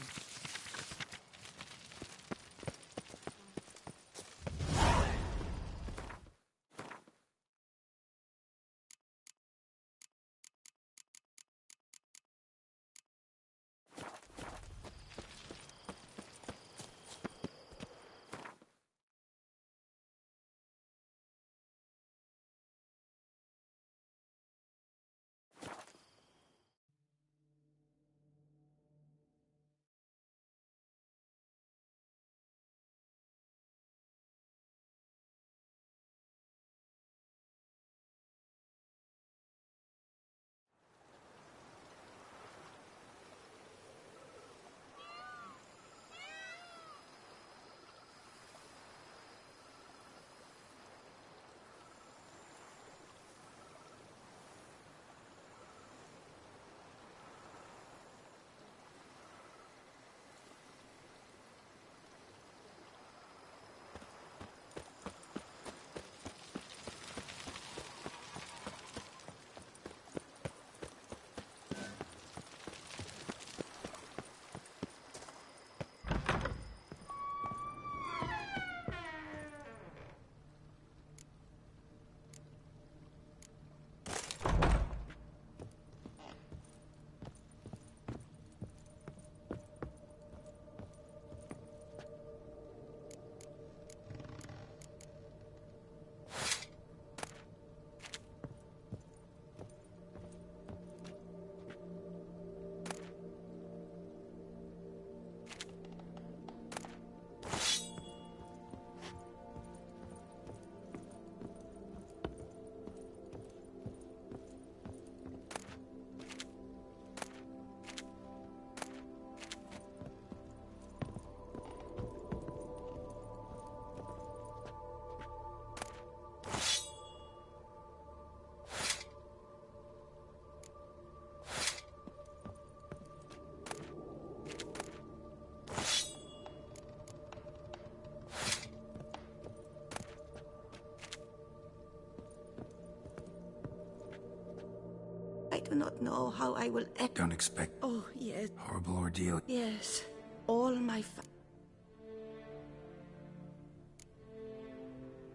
do not know how I will act. Don't expect Oh, yes. horrible ordeal. Yes. All my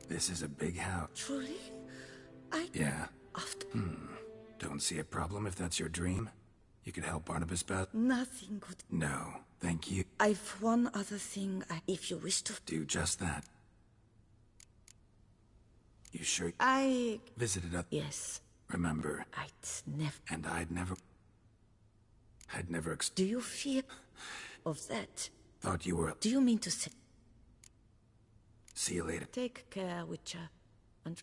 This is a big house. Truly? Yeah. Don't see a problem if that's your dream. You could help Barnabas Beth. Nothing good. No, thank you. I've one other thing, if you wish to. Do just that. You sure? I... Visited us. Yes. Remember. I'd never... And I'd never... Do you fear of that? Thought you were... Do you mean to say... See you later. Take care, Witcher. And...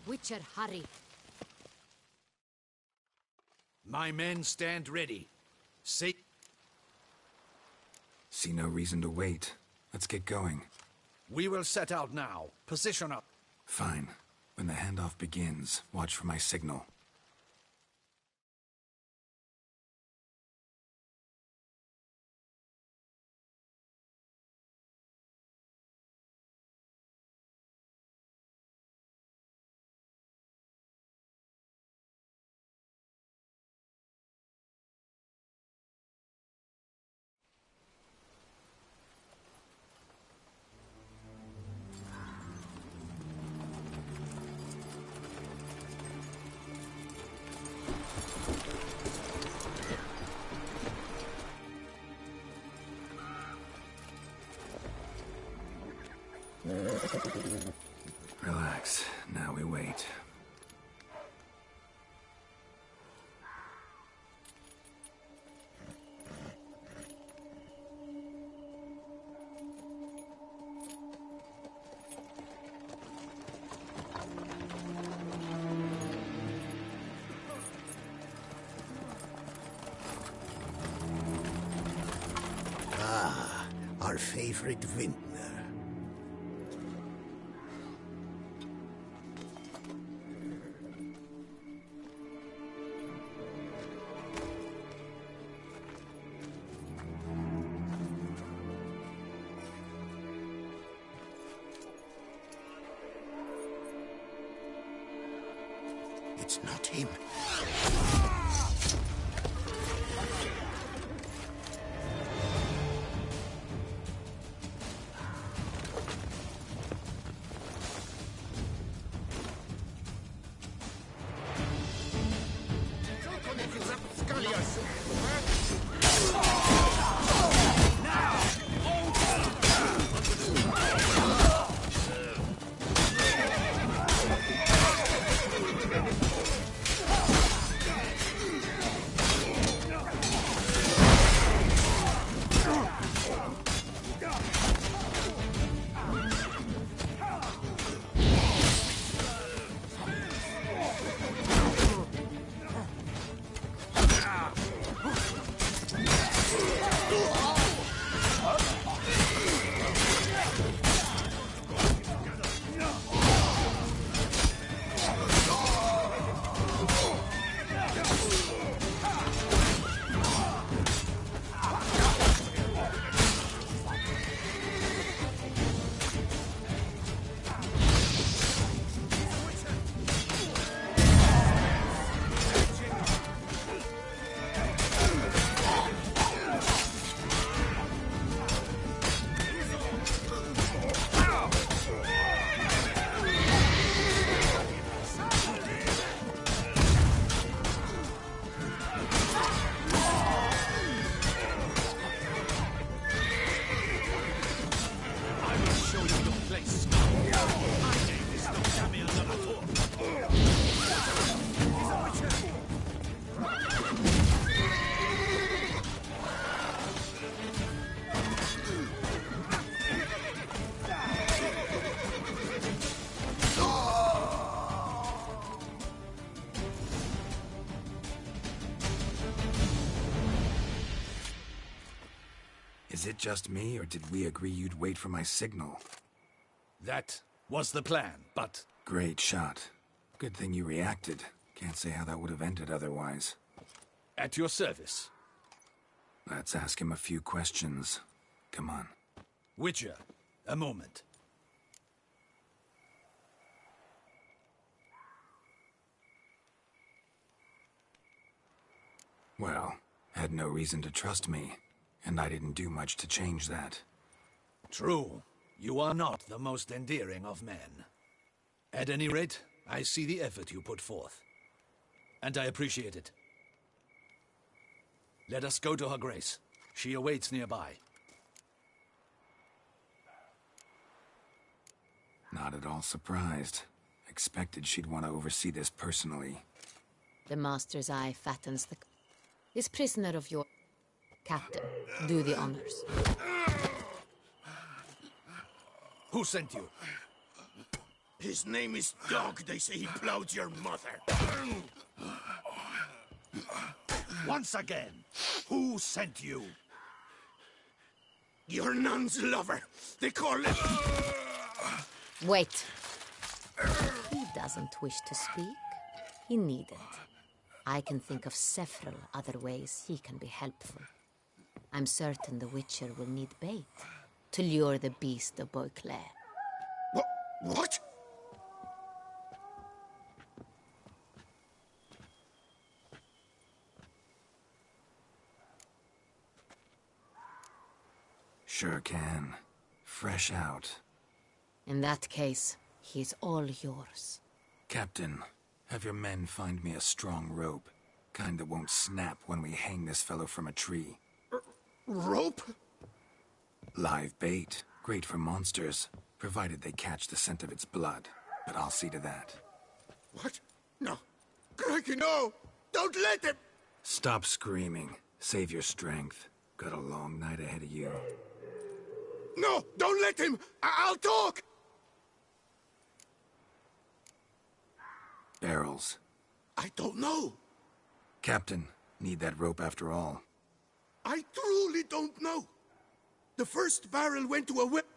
Witcher, hurry. My men stand ready. See no reason to wait. Let's get going. We will set out now. Position up. Fine. When the handoff begins, watch for my signal. Relax. Now we wait. Ah, our favorite vintner. It's not him. Is it just me, or did we agree you'd wait for my signal? That was the plan, but... Great shot. Good thing you reacted. Can't say how that would have ended otherwise. At your service. Let's ask him a few questions. Come on. Witcher, a moment. Well, had no reason to trust me, and I didn't do much to change that. True. You are not the most endearing of men. At any rate, I see the effort you put forth. And I appreciate it. Let us go to her grace. She awaits nearby. Not at all surprised. Expected she'd want to oversee this personally. The Master's eye fattens the... This prisoner of your... Captain, do the honors. Who sent you? His name is Dog. They say he plowed your mother. Once again, who sent you? Your nun's lover. They call him... Wait. He doesn't wish to speak. He needn't. I can think of several other ways he can be helpful. I'm certain the Witcher will need bait to lure the beast of Beauclair. What? Sure can. Fresh out. In that case, he's all yours. Captain, have your men find me a strong rope. Kind that won't snap when we hang this fellow from a tree. Rope? Live bait. Great for monsters, provided they catch the scent of its blood. But I'll see to that. What? No. Crikey, no! Don't let him! Stop screaming. Save your strength. Got a long night ahead of you. No! Don't let him! I'll talk! Barrels. I don't know. Captain, need that rope after all. I truly don't know. The first barrel went to a whip.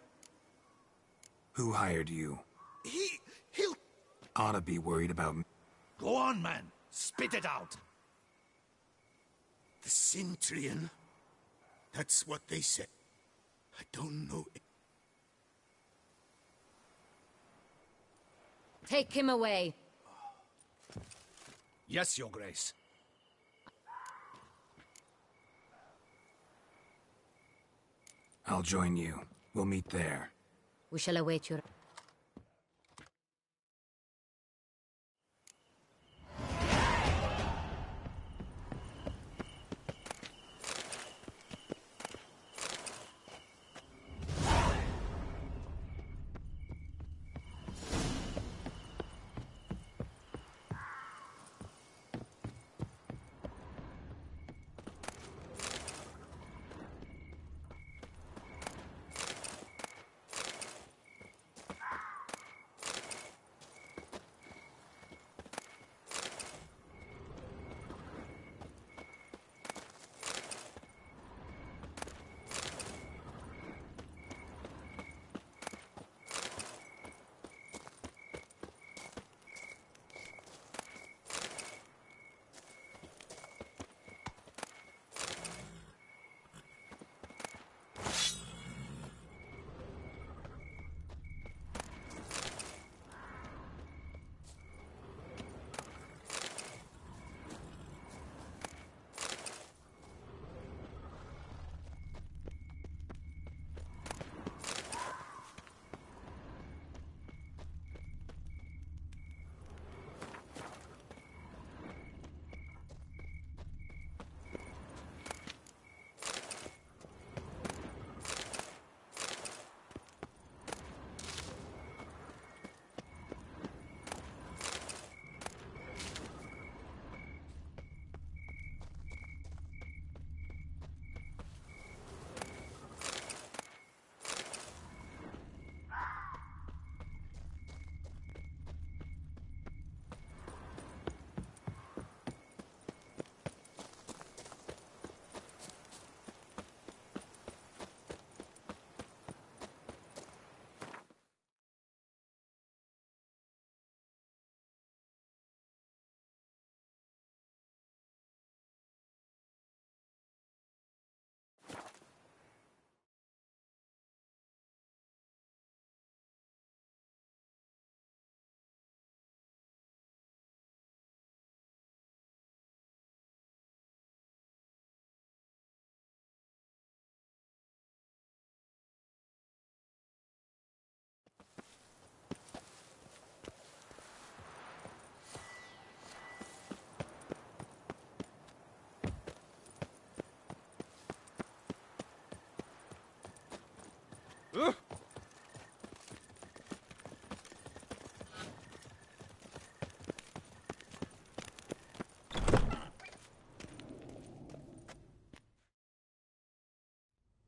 Who hired you? He'll... Oughta be worried about me. Go on, man. Spit it out. The Cintrian. That's what they said. I don't know. Take him away. Yes, Your Grace. I'll join you. We'll meet there. We shall await your...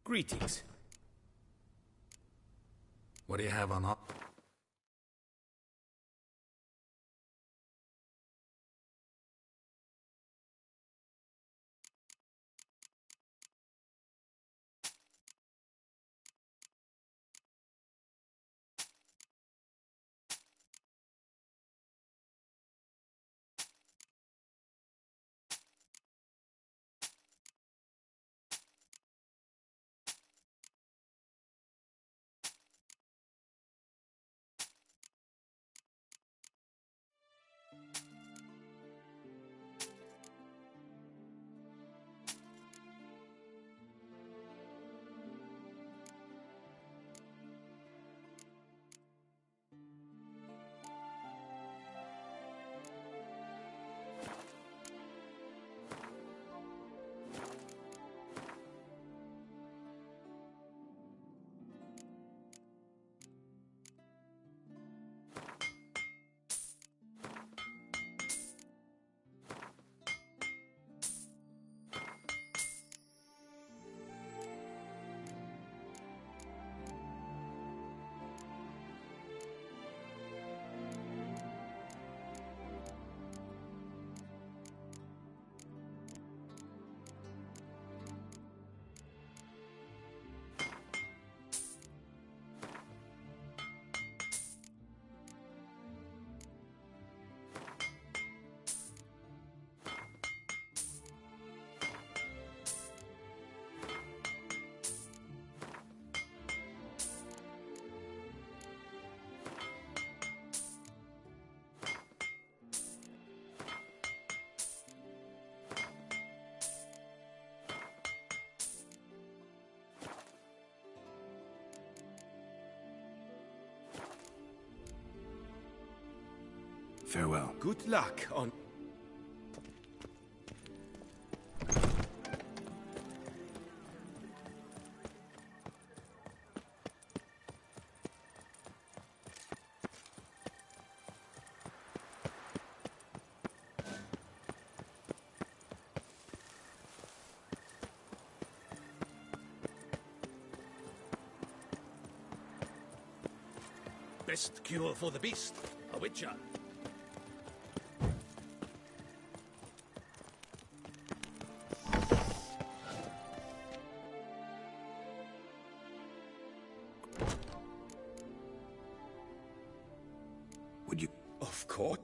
Greetings. What do you have on... Farewell. Good luck on... Best cure for the beast, a witcher. Would you... Of course.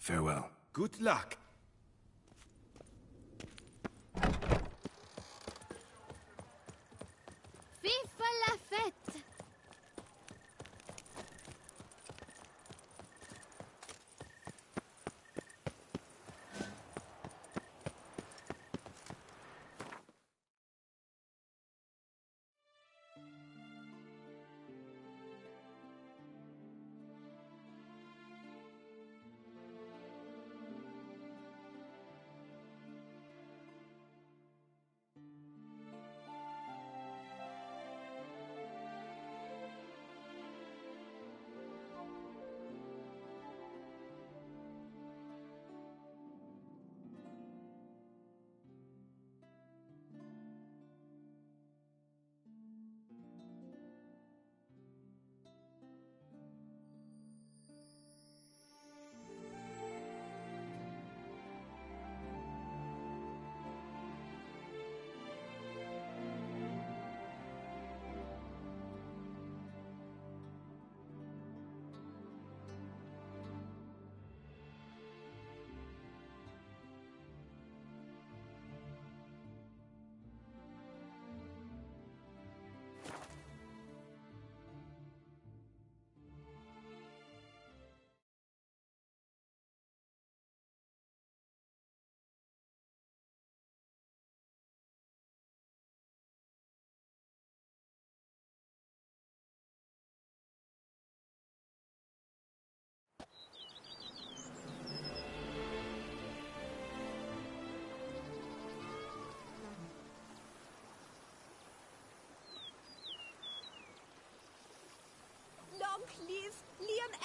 Farewell. Good luck. Vive la fête!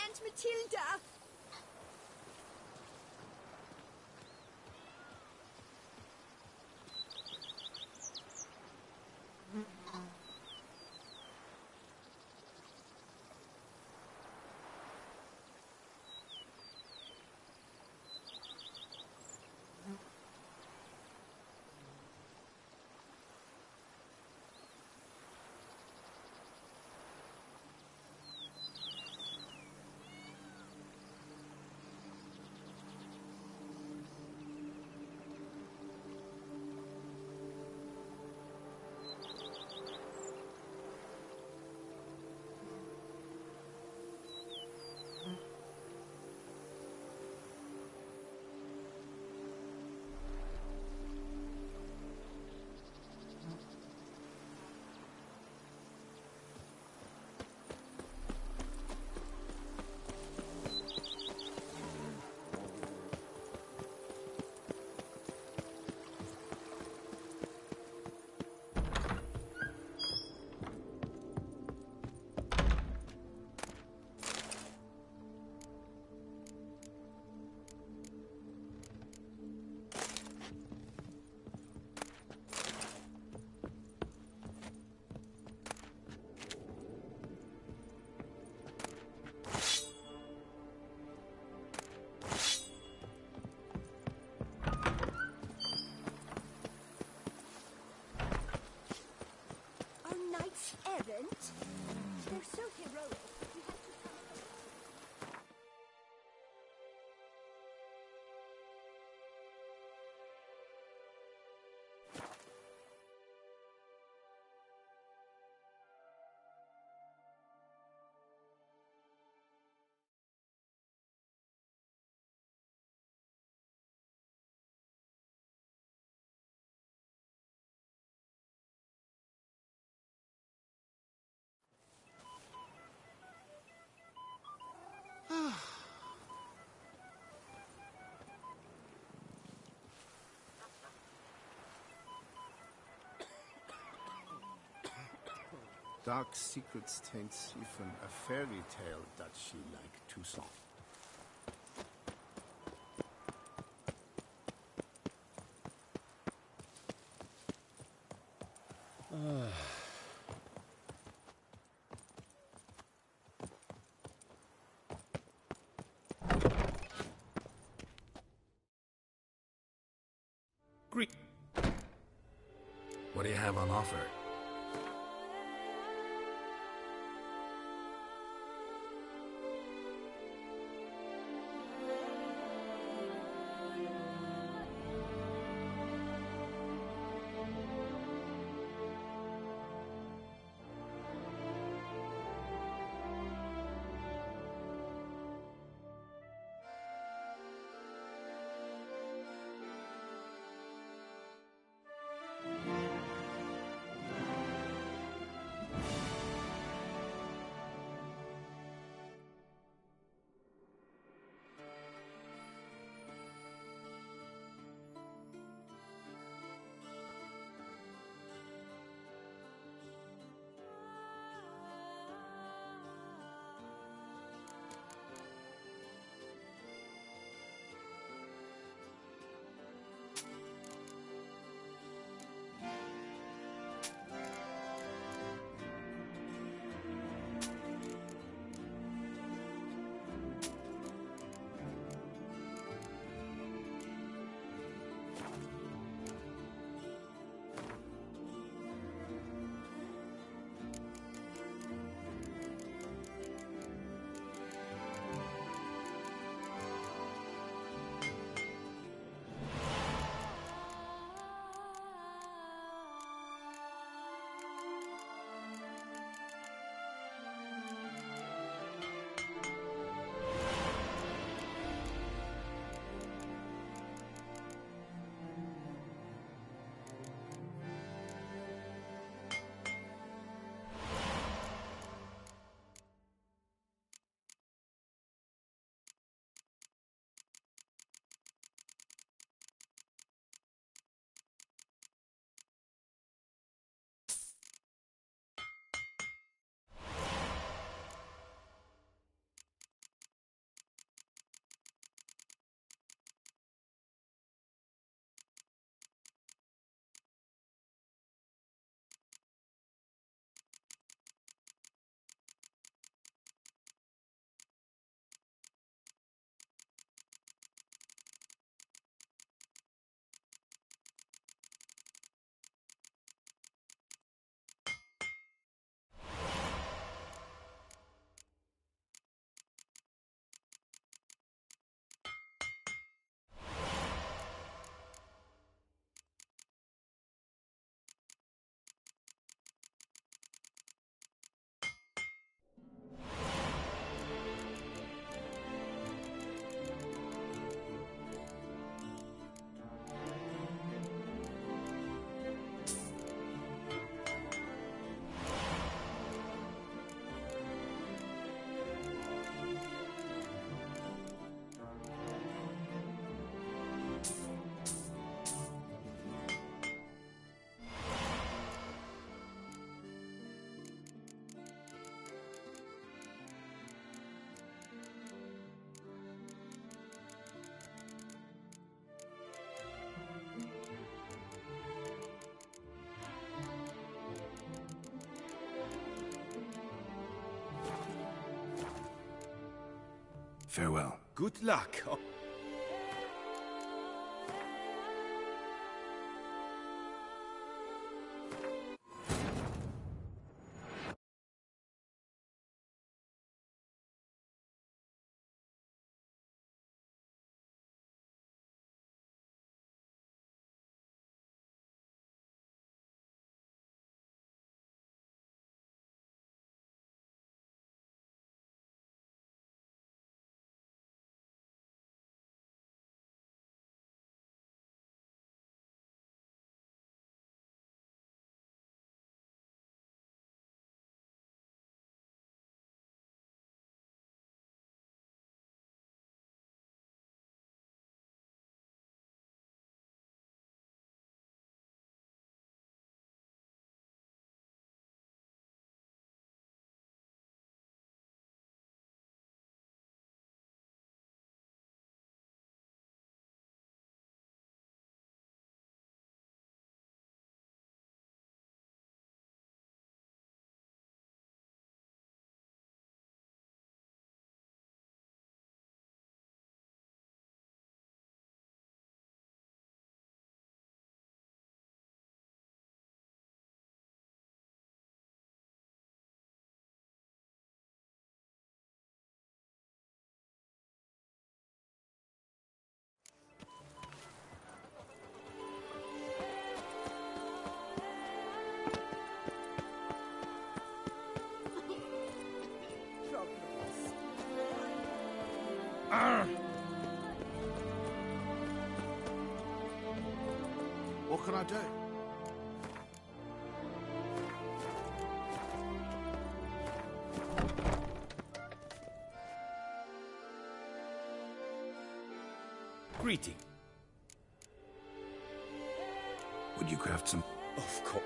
Aunt Matilda! Errant? They're so heroic. We have to come. Dark secrets taints even a fairy tale that she like Toussaint. Greek. What do you have on offer? Farewell. Good luck. What can I do? Greeting. Would you craft some? Of course.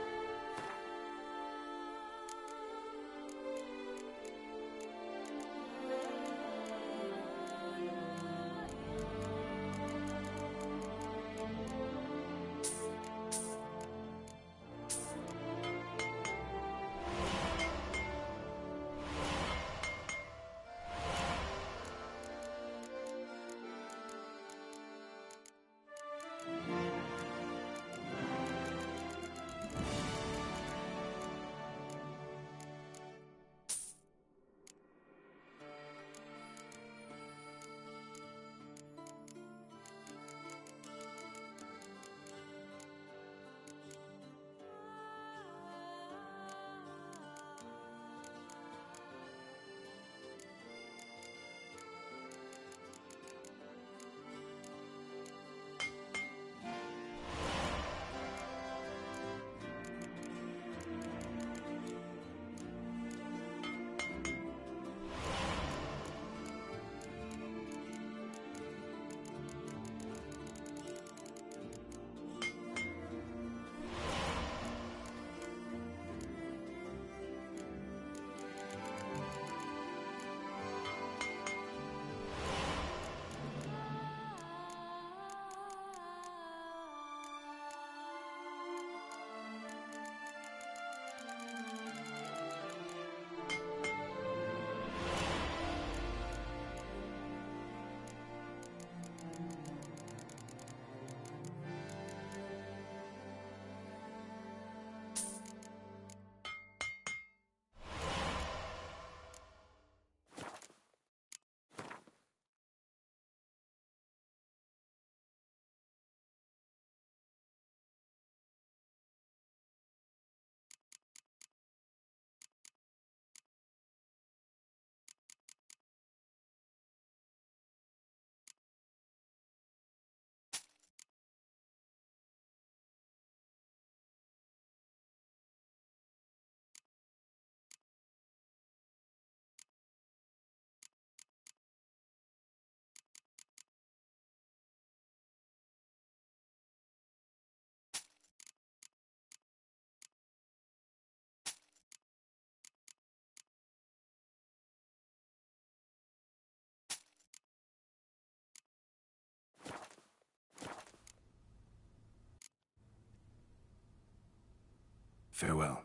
Farewell.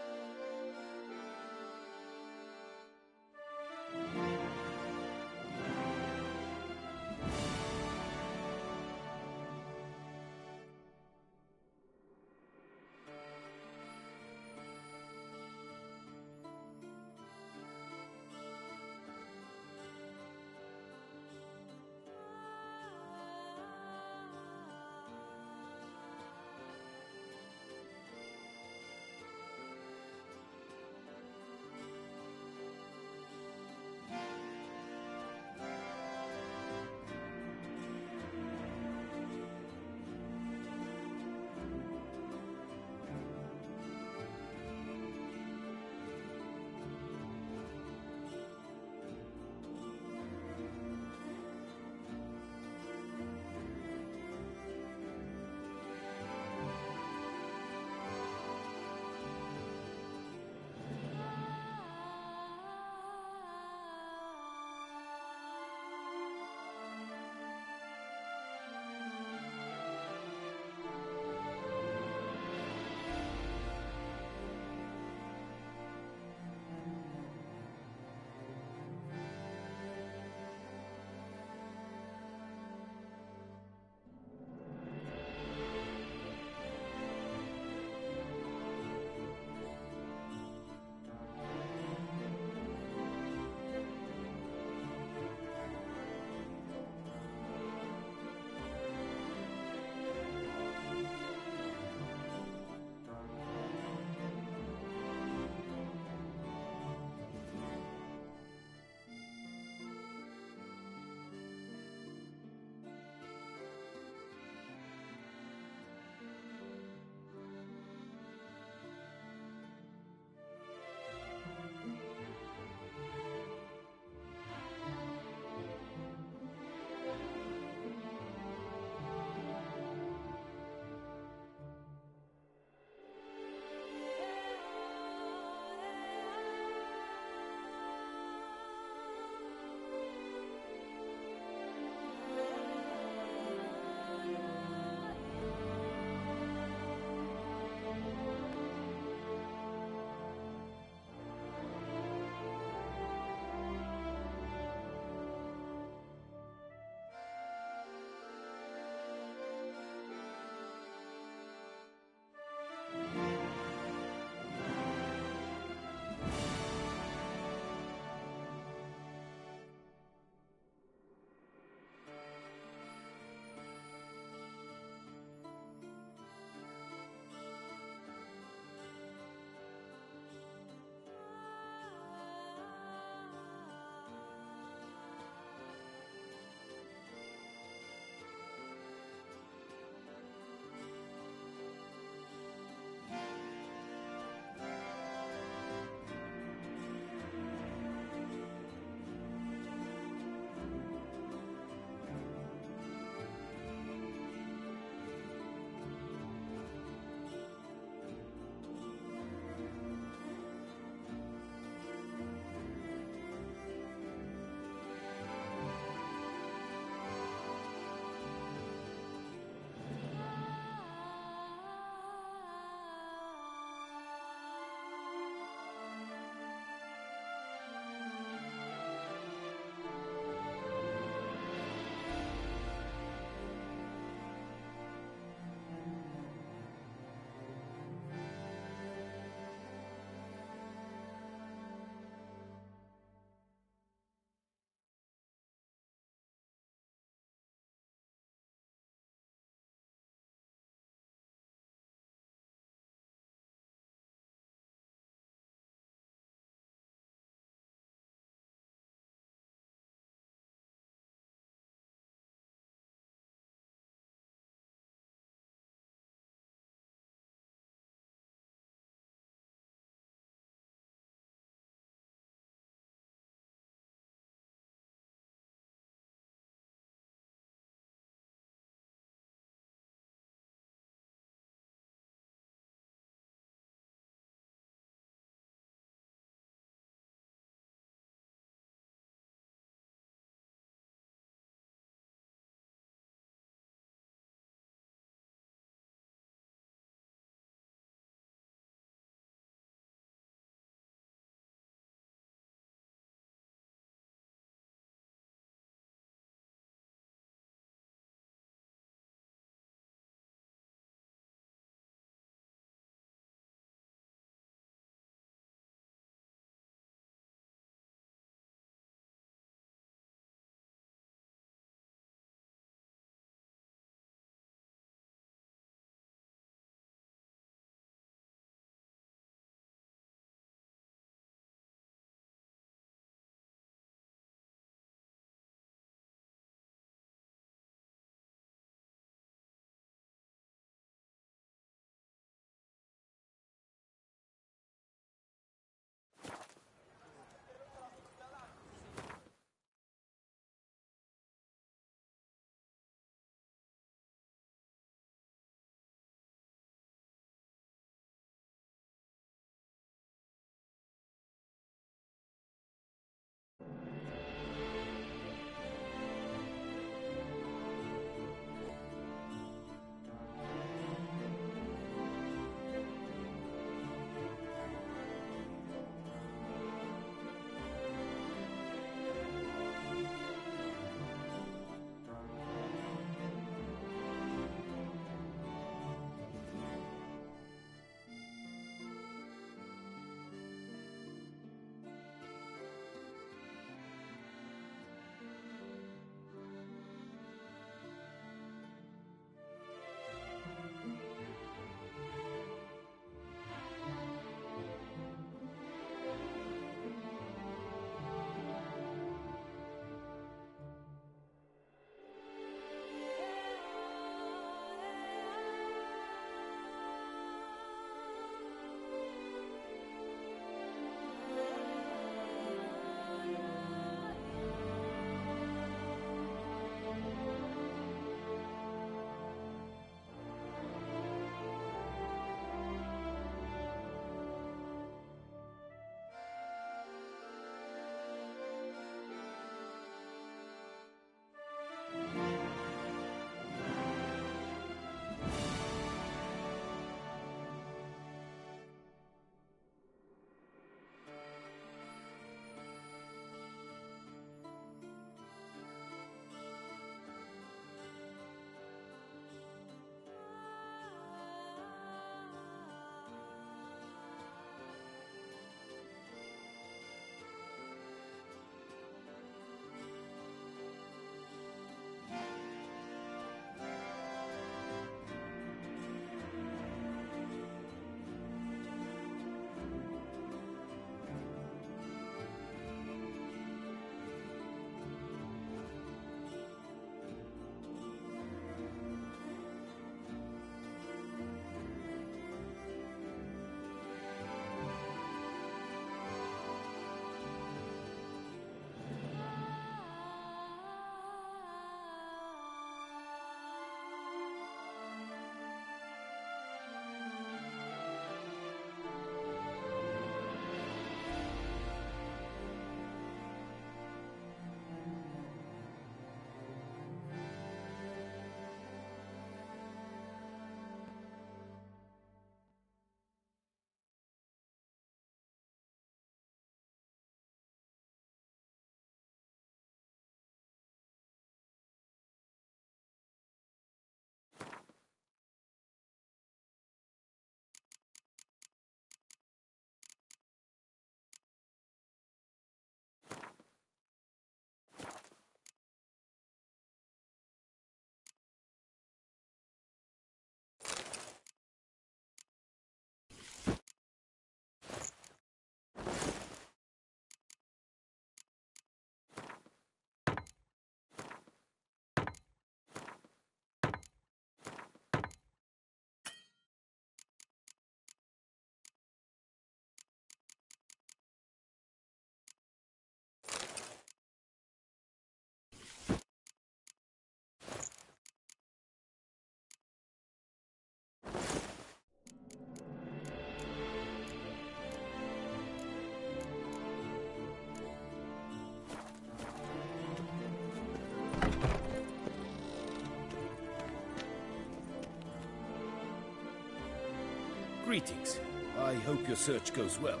Greetings. I hope your search goes well.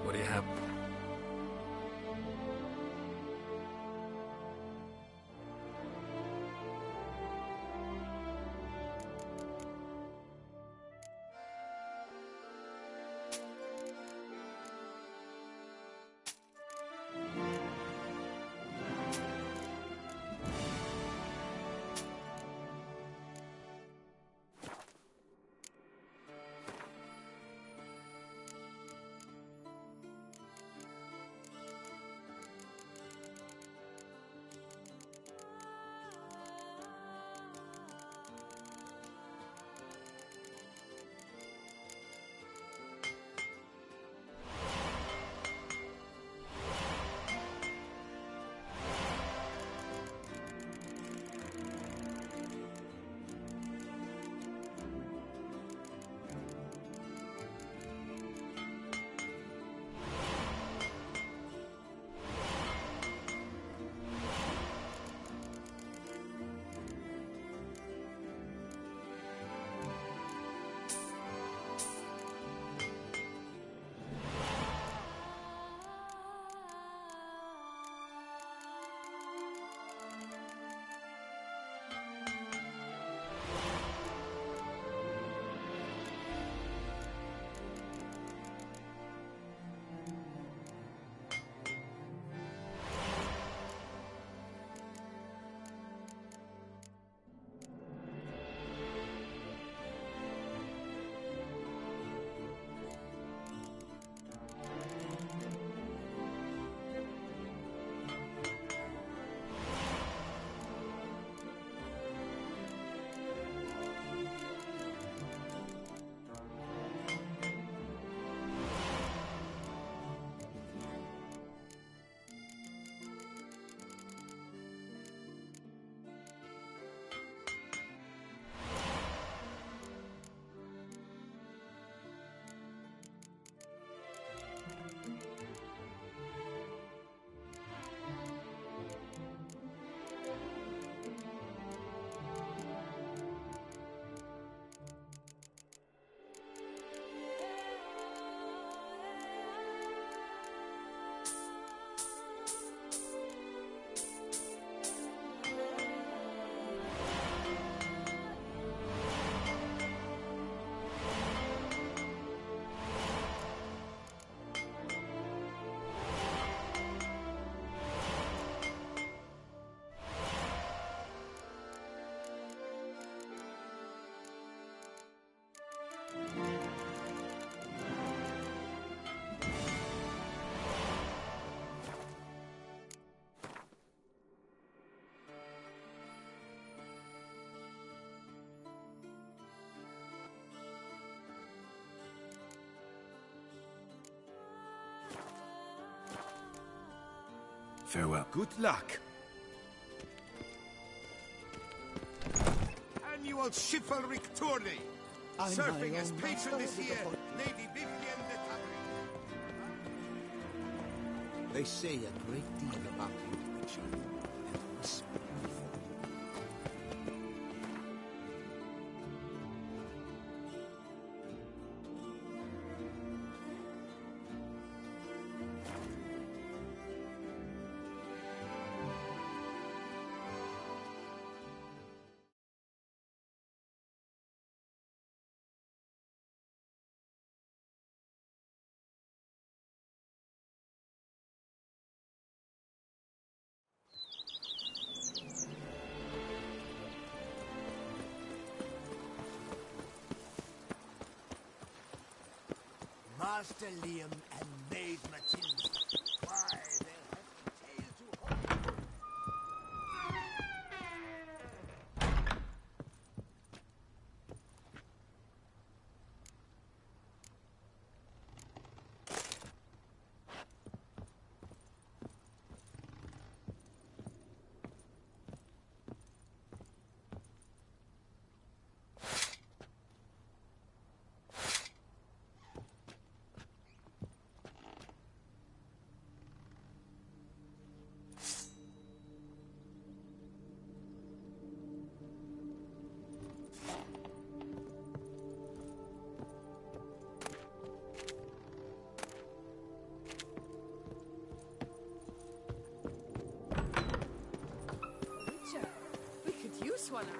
What do you have? Farewell. Good luck. Annual chivalric tourney. Surfing as patron this year, Lady Vivienne de Tabry. They say a great deal about you, Richard, and whisper before you. Master Liam and Maid Matilda. Why, they'll have the tale to hold. We could use one around.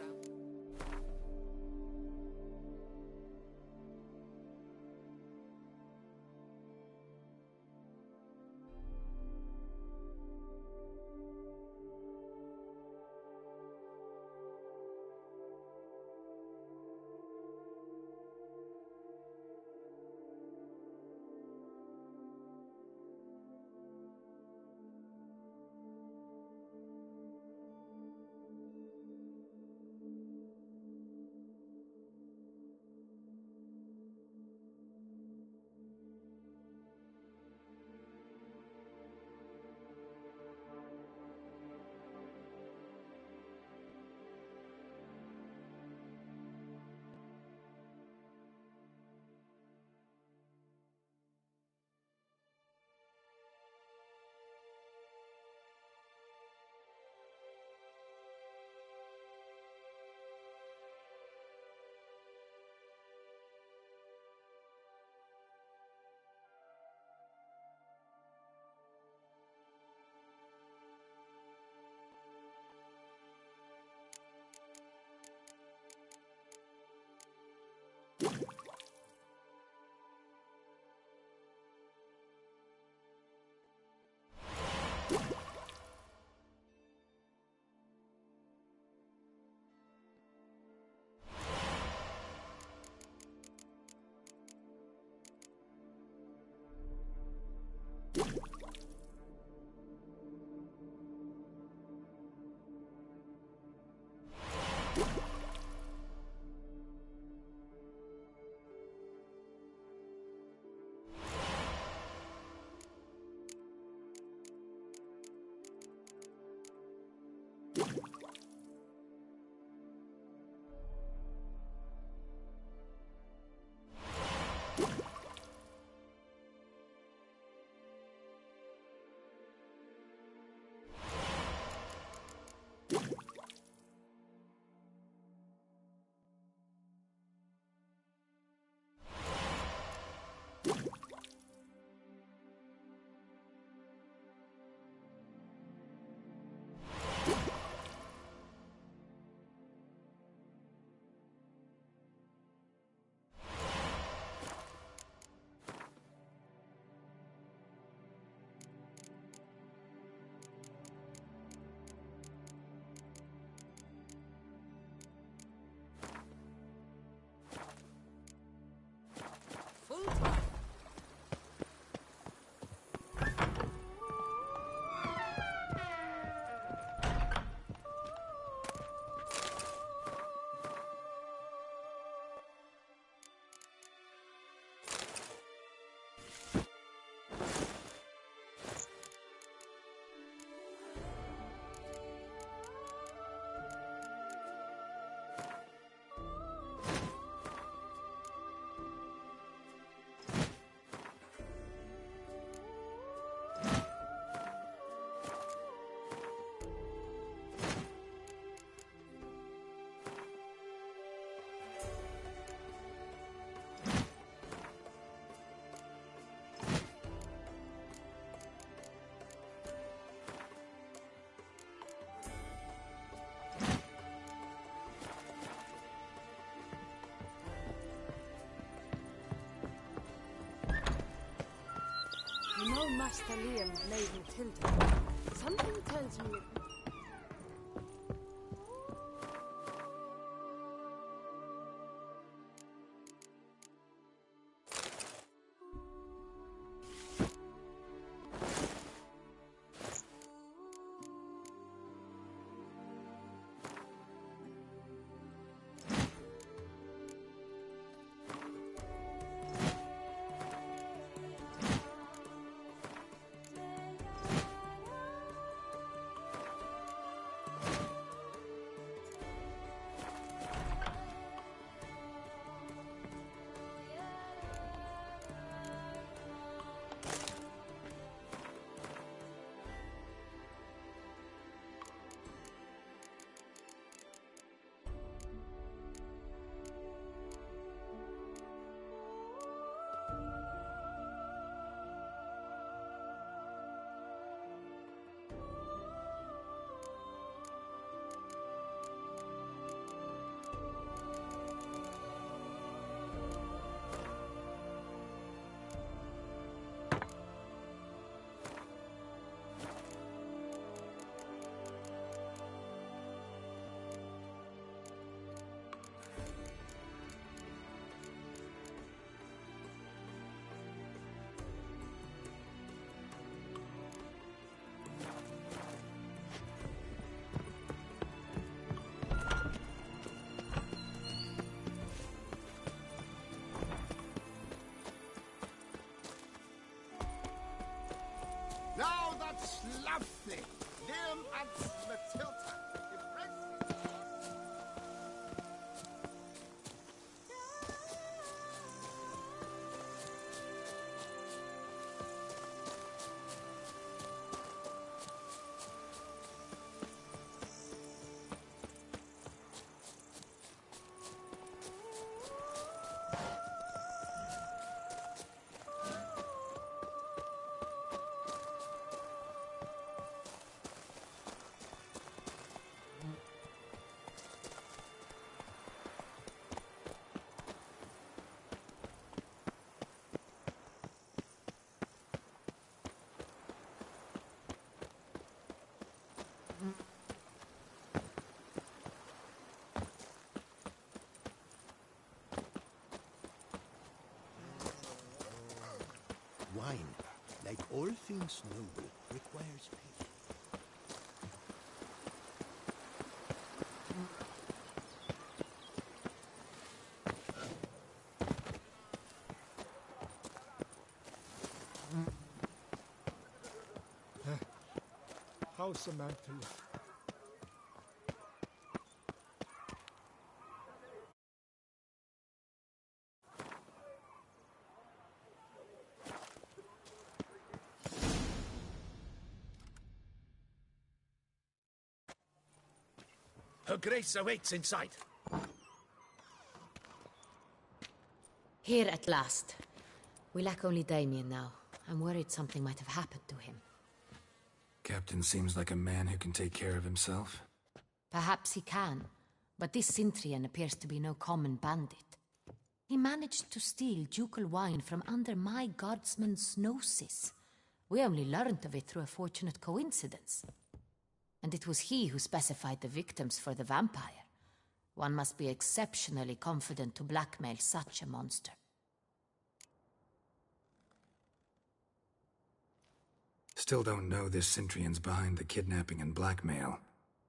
Full time. You know Master Liam made Matilda. Something tells me it... Lovely! Liam and Matilda. Impressive. Wine, like all things noble, requires patience. How's Samantha? Her Grace awaits inside. Here at last. We lack only Damien now. I'm worried something might have happened to him. Captain seems like a man who can take care of himself. Perhaps he can, but this Cintrian appears to be no common bandit. He managed to steal ducal wine from under my guardsman's noses. We only learned of it through a fortunate coincidence. And it was he who specified the victims for the vampire. One must be exceptionally confident to blackmail such a monster. Still don't know this Cintrian's behind the kidnapping and blackmail.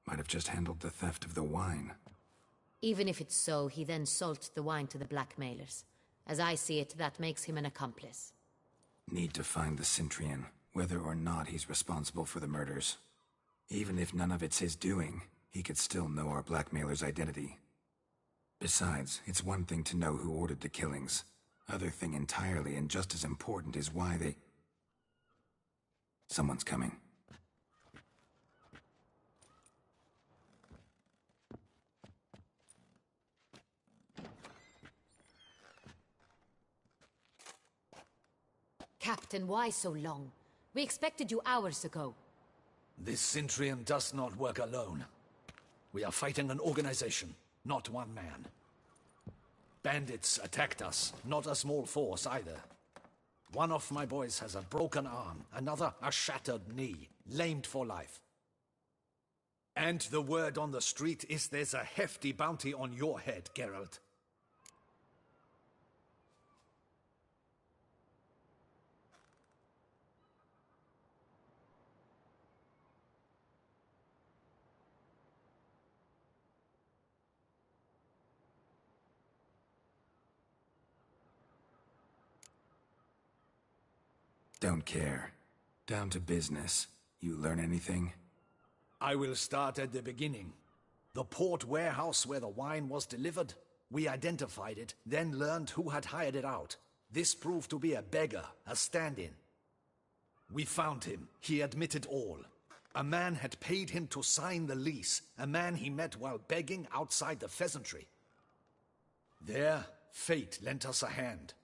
Might have just handled the theft of the wine. Even if it's so, he then sold the wine to the blackmailers. As I see it, that makes him an accomplice. Need to find the Cintrian, whether or not he's responsible for the murders. Even if none of it's his doing, he could still know our blackmailer's identity. Besides, it's one thing to know who ordered the killings. Other thing entirely, and just as important, is why they... Someone's coming. Captain, why so long? We expected you hours ago. This Cintrian does not work alone. We are fighting an organization, not one man. Bandits attacked us, not a small force either. One of my boys has a broken arm, another a shattered knee, lamed for life. And the word on the street is there's a hefty bounty on your head, Geralt. Don't care. Down to business. You learn anything? I will start at the beginning. The port warehouse where the wine was delivered. We identified it, then learned who had hired it out. This proved to be a beggar, a stand-in. We found him. He admitted all. A man had paid him to sign the lease, a man he met while begging outside the pheasantry. There, fate lent us a hand.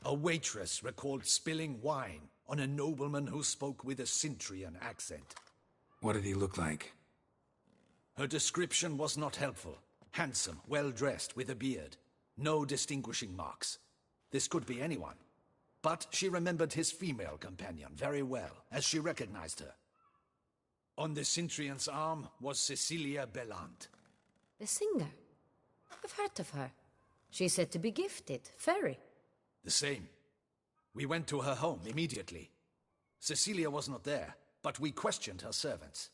A waitress recalled spilling wine on a nobleman who spoke with a Cintrian accent. What did he look like? Her description was not helpful. Handsome, well-dressed, with a beard. No distinguishing marks. This could be anyone. But she remembered his female companion very well, as she recognized her. On the Cintrian's arm was Cecilia Bellant. The singer? I've heard of her. She's said to be gifted, fairy. The same. We went to her home immediately. Cecilia was not there, but we questioned her servants.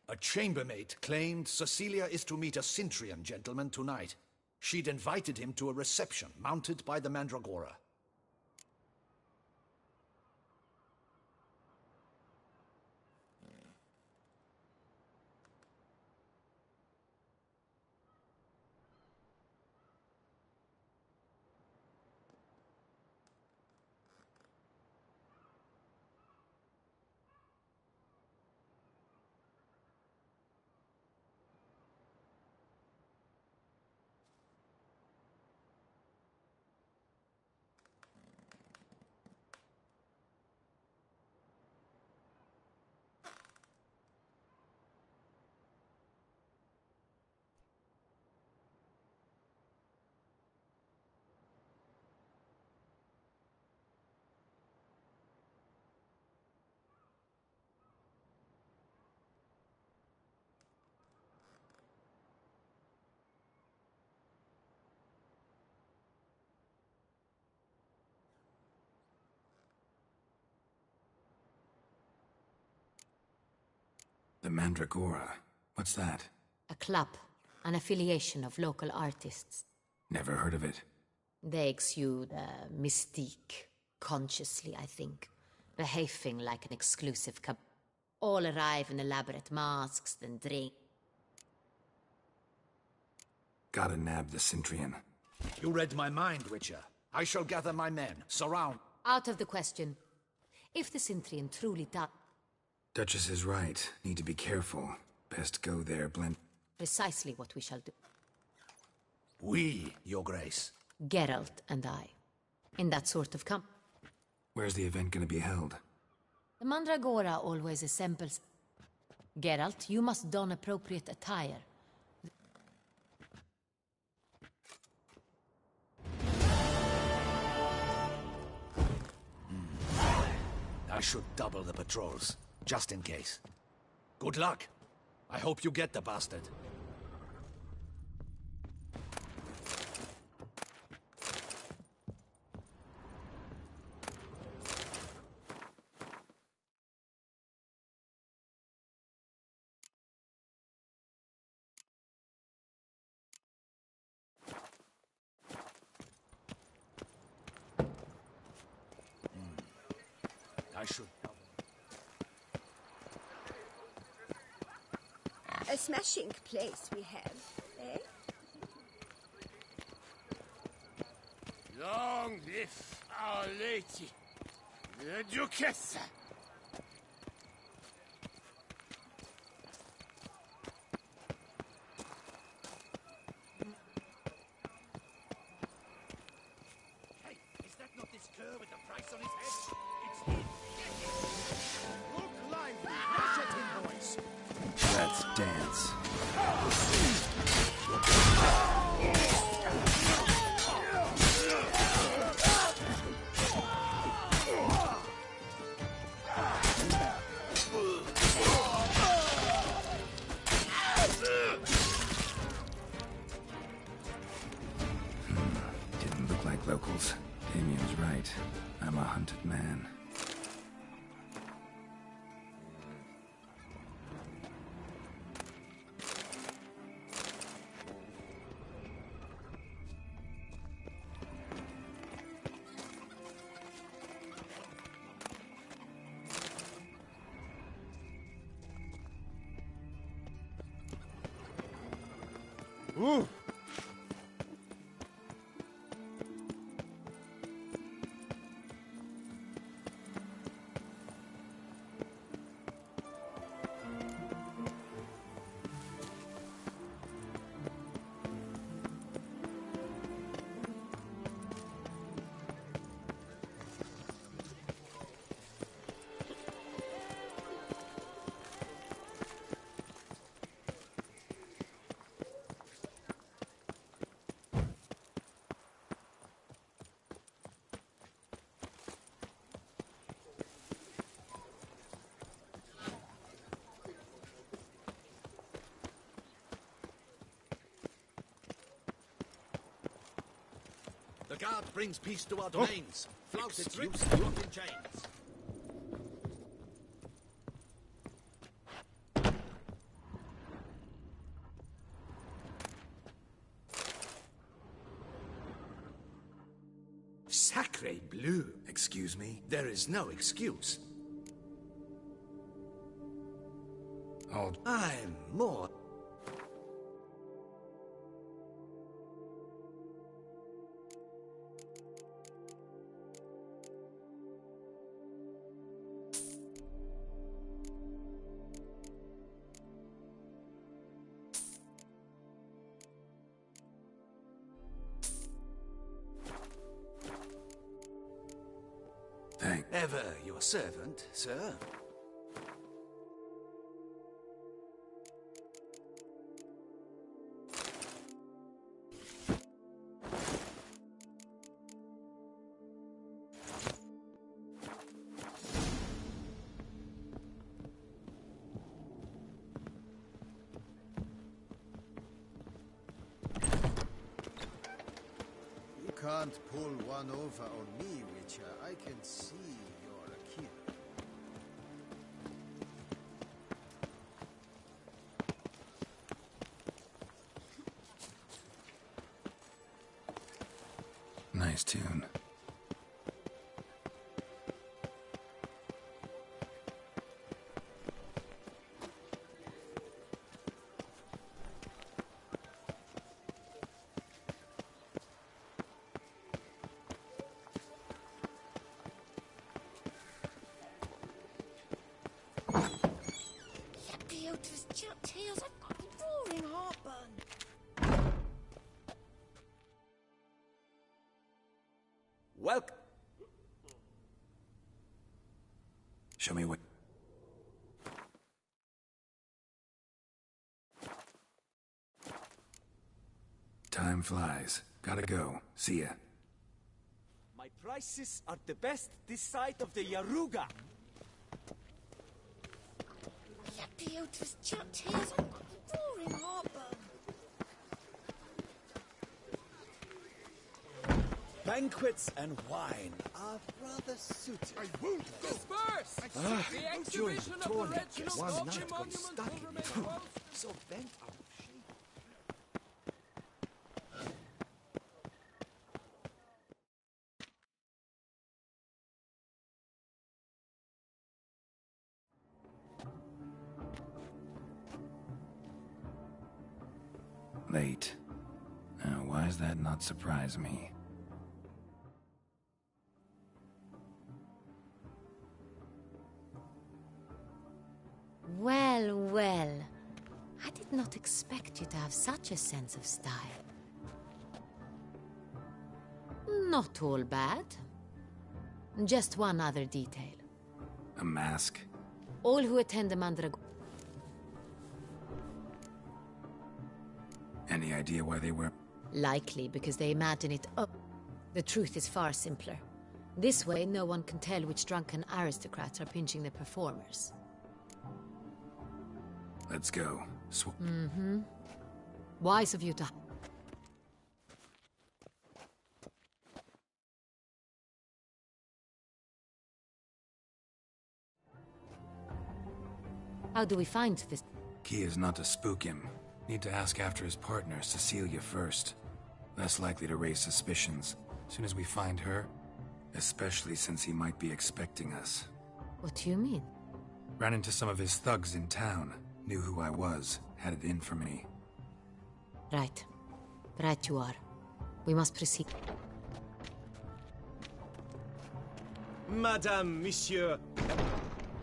A chambermaid claimed Cecilia is to meet a Cintrian gentleman tonight. She'd invited him to a reception mounted by the Mandragora. The Mandragora. What's that? A club, an affiliation of local artists. Never heard of it. They exude mystique, consciously, I think, behaving like an exclusive club. All arrive in elaborate masks, then drink. Gotta nab the Cintrian. You read my mind, Witcher. I shall gather my men. Surround. Out of the question. If the Cintrian truly does... Duchess is right. Need to be careful. Best go there, blend... Precisely what we shall do. We, Your Grace. Geralt and I. In that sort of camp. Where's the event gonna be held? The Mandragora always assembles. Geralt, you must don appropriate attire. I should double the patrols, just in case. Good luck. I hope you get the bastard. I should. A smashing place we have, eh? Long live Our Lady, the Duchess! Hey, is that not this cur with the price on his head? It's him! Get him! Look lively! Rush at him, boys! Let's dance. Didn't look like locals. Damien's right. I'm a hunted man. Ooh! The guard brings peace to our domains. Flout its ribs and rock in chains. Sacre bleu. Excuse me? There is no excuse. I'm more... Ever your servant, sir. You can't pull one over on me, Witcher. I can see you're a killer. Nice tune. Tails, I've got roaring heartburn. Welcome. Show me what... Time flies. Gotta go. See ya. My prices are the best this side of the Yaruga. Piotr's tails, I've got roaring heartburn. Banquets and wine are rather suited. I won't go. Disperse! The exhibition of the Reginald Coffee Monument will remain closed. So bent out of shape. Late. Now, why does that not surprise me? Well, well. I did not expect you to have such a sense of style. Not all bad. Just one other detail. A mask? All who attend the Mandragora... Any idea why they were... Likely because they imagine it up. The truth is far simpler. This way, no one can tell which drunken aristocrats are pinching the performers. Let's go. Mm-hmm. Wise of you to... How do we find this? Key is not to spook him. Need to ask after his partner, Cecilia, first. Less likely to raise suspicions. Soon as we find her, especially since he might be expecting us. What do you mean? Ran into some of his thugs in town. Knew who I was. Had it in for me. Right. Right you are. We must proceed. Madame, Monsieur.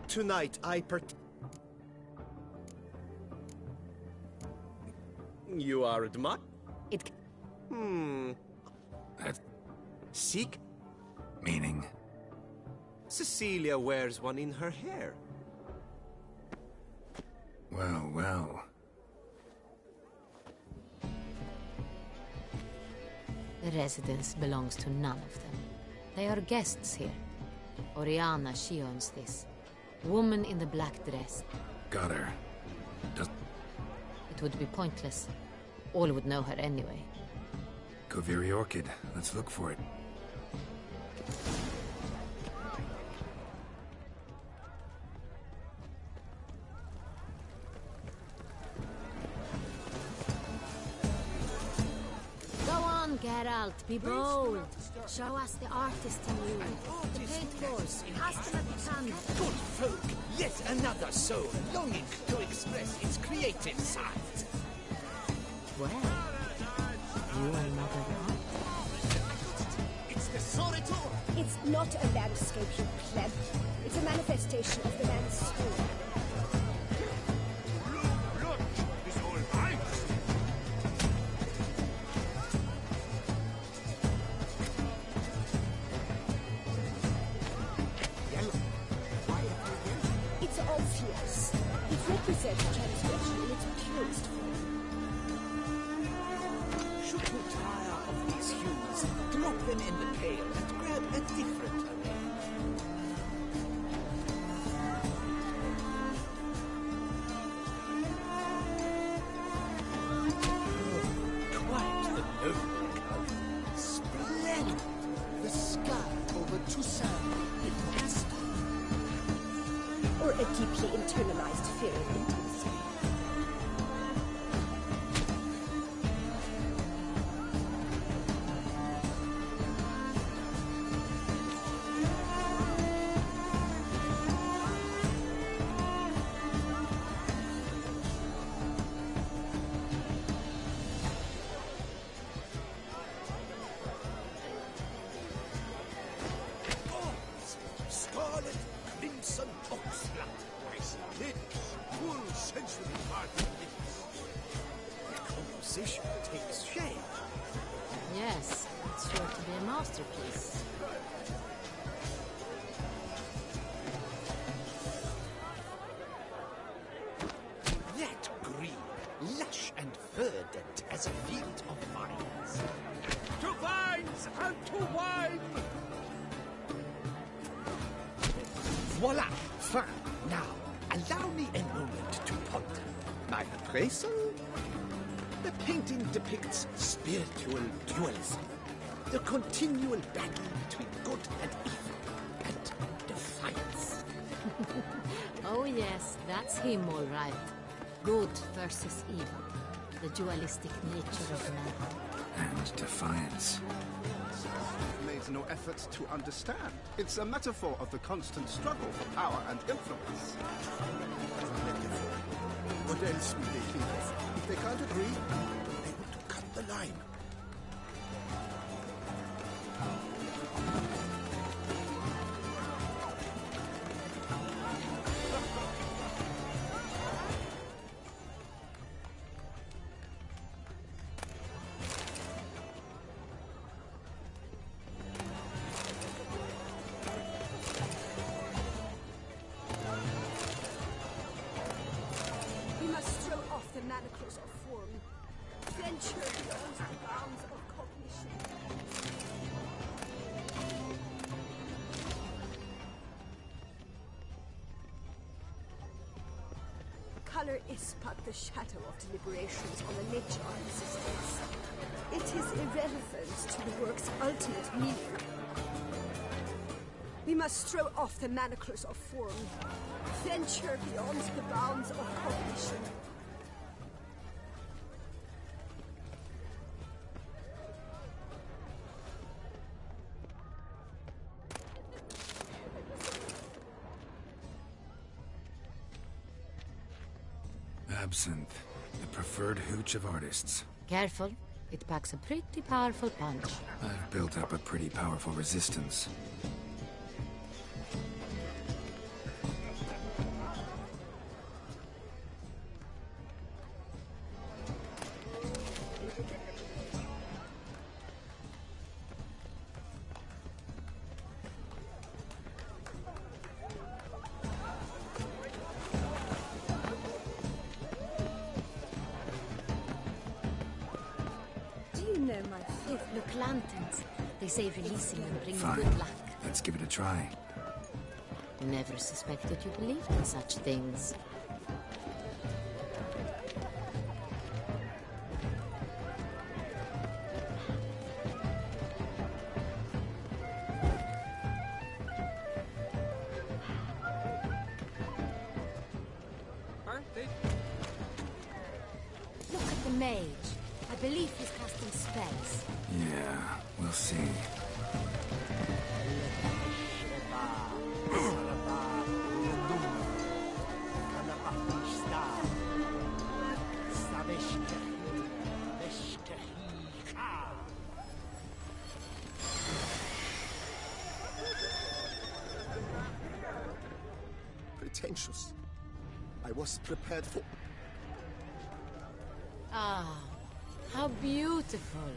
Tonight I You are Edmund? It... That's... Seek? Meaning? Cecilia wears one in her hair. Well, well. The residence belongs to none of them. They are guests here. Oriana, she owns this. Woman in the black dress. Got her. It would be pointless. All would know her anyway. Koviri Orchid. Let's look for it. Go on, Geralt. Be bold. Show us the artist in you. The paintballs. Cast them at the canvas. Good folk, yet another soul longing to express its creative side. Well, you are not alone. It's the Soritor! It's not a landscape, you pleb. It's a manifestation of the man's soul. Look! It's all right! It's obvious. It represents transgression in its purest form. Should you tire of these hues, drop them in the pail and grab a different array. Quite the noble color. Splendid! The sky over Toussaint in Aston. Or a deeply internalized fear of intimacy. Hudson Oxford. Nice lips, full sensually hard lips. The composition takes shape. Yes, it's sure to be a masterpiece. That green, lush and verdant as a field of vines. To vines and to wine! Voila! Fine. Now, allow me a moment to ponder. My appraisal? The painting depicts spiritual dualism. The continual battle between good and evil. And defiance. Oh yes, that's him all right. Good versus evil. The dualistic nature of man. And defiance. Made no effort to understand. It's a metaphor of the constant struggle for power and influence. What else will they think of? If they can't agree, they want to cut the line. We must throw off the manacles of form. Venture beyond the bounds of cognition. Color is but the shadow of deliberations on the nature of existence. It is irrelevant to the work's ultimate meaning. We must throw off the manacles of form. Venture beyond the bounds of cognition. Absinthe, the preferred hooch of artists. Careful, it packs a pretty powerful punch. I've built up a pretty powerful resistance. Look, lanterns. They say releasing them brings Fine. good luck. Let's give it a try. Never suspected you believed in such things. Aren't they? Look at the mage. I believe he's casting spells. Yeah, we'll see. Pretentious. I was prepared for... Ah, how beautiful.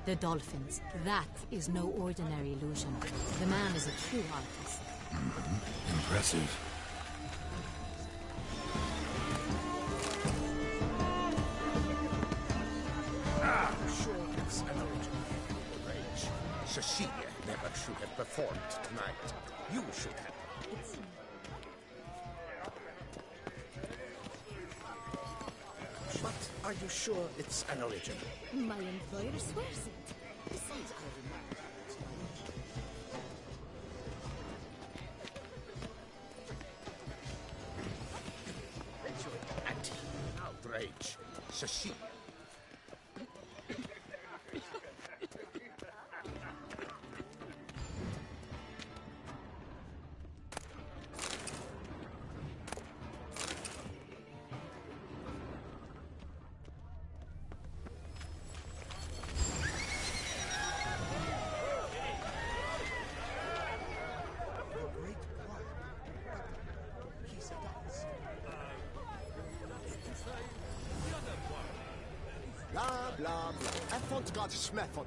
The dolphins. That is no ordinary illusion. The man is a true artist. Impressive. Sure, it's an original rage. Cecilia never should have performed tonight. You should have. But are you sure it's an original? My employer swears it. Besides, I remember. Outrage. Cecilia. Bla bla. Jag får inte gratis med från...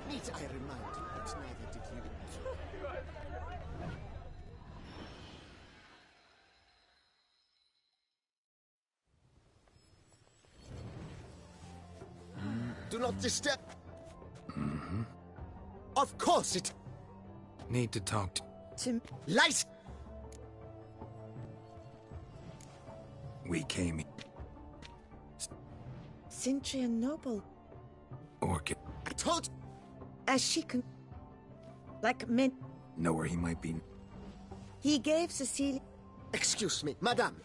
Need I remind you that neither did you. Do not disturb. Mm-hmm. Of course it... Need to talk to... Tim... Light! We came... Cintrian Noble. Orchid. I told... As she can... Like men... Know where he might be. He gave Cecilia... Excuse me, madame.